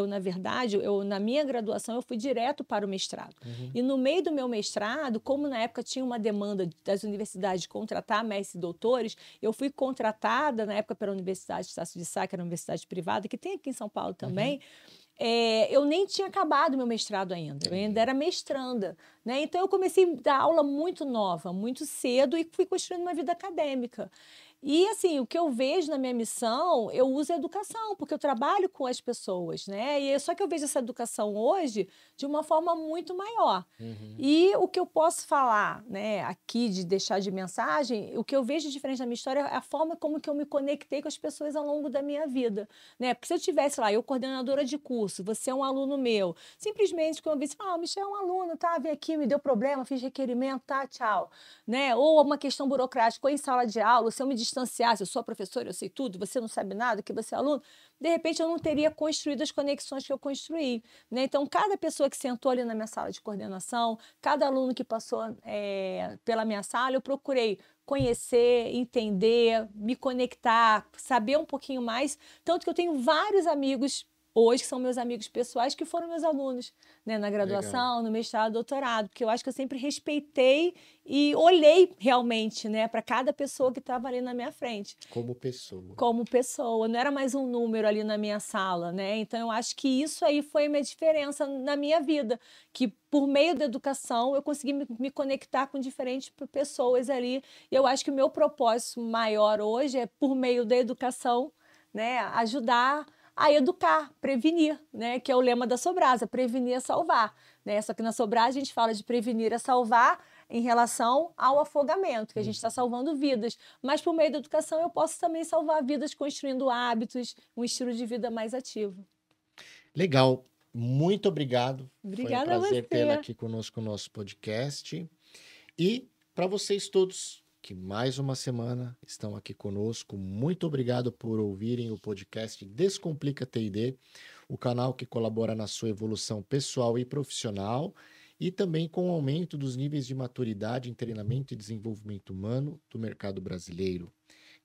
na verdade, na minha graduação, eu fui direto para o mestrado. E no meio do meu mestrado, como na época tinha uma demanda das universidades de contratar mestres e doutores, eu fui contratada, na época, pela Universidade de Estácio de Sá, que era uma universidade privada, que tem aqui em São Paulo também. Eu nem tinha acabado meu mestrado ainda, eu ainda era mestranda, né? Então eu comecei a dar aula muito nova, muito cedo, e fui construindo uma vida acadêmica. E, assim, o que eu vejo na minha missão, eu uso a educação, porque eu trabalho com as pessoas, né? Só que eu vejo essa educação hoje de uma forma muito maior. E o que eu posso falar, né, aqui, de deixar de mensagem, o que eu vejo diferente na minha história é a forma como que eu me conectei com as pessoas ao longo da minha vida, né? Porque se eu tivesse lá, eu coordenadora de curso, você é um aluno meu, simplesmente quando eu vi, o Michel é um aluno, tá? Vem aqui, me deu problema, fiz requerimento, tá? Tchau. Né? Ou uma questão burocrática, ou em sala de aula, se eu me distanciasse, eu sou a professora, eu sei tudo, você não sabe nada, que você é aluno, de repente eu não teria construído as conexões que eu construí. Né? Então, cada pessoa que sentou ali na minha sala de coordenação, cada aluno que passou pela minha sala, eu procurei conhecer, entender, me conectar, saber um pouquinho mais. Tanto que eu tenho vários amigos hoje, que são meus amigos pessoais, que foram meus alunos, né, na graduação, no mestrado, doutorado, porque eu acho que eu sempre respeitei e olhei realmente, né, para cada pessoa que estava ali na minha frente. Como pessoa. Como pessoa, não era mais um número ali na minha sala, né? Então eu acho que isso aí foi a minha diferença na minha vida, que por meio da educação eu consegui me conectar com diferentes pessoas ali. E eu acho que o meu propósito maior hoje é, por meio da educação, né, ajudar a educar, prevenir, né? Que é o lema da Sobrasa, prevenir é salvar. Né? Só que na Sobrasa a gente fala de prevenir é salvar em relação ao afogamento, que a gente está salvando vidas. Mas por meio da educação eu posso também salvar vidas construindo hábitos, um estilo de vida mais ativo. Legal. Muito obrigado. Obrigada. Foi um prazer tê-la aqui conosco no nosso podcast. E para vocês todos que mais uma semana estão aqui conosco, muito obrigado por ouvirem o podcast Descomplica TID, o canal que colabora na sua evolução pessoal e profissional e também com o aumento dos níveis de maturidade em treinamento e desenvolvimento humano do mercado brasileiro.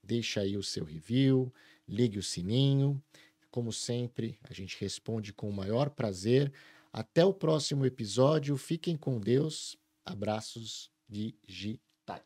Deixa aí o seu review, ligue o sininho. Como sempre, a gente responde com o maior prazer. Até o próximo episódio. Fiquem com Deus. Abraços digitais.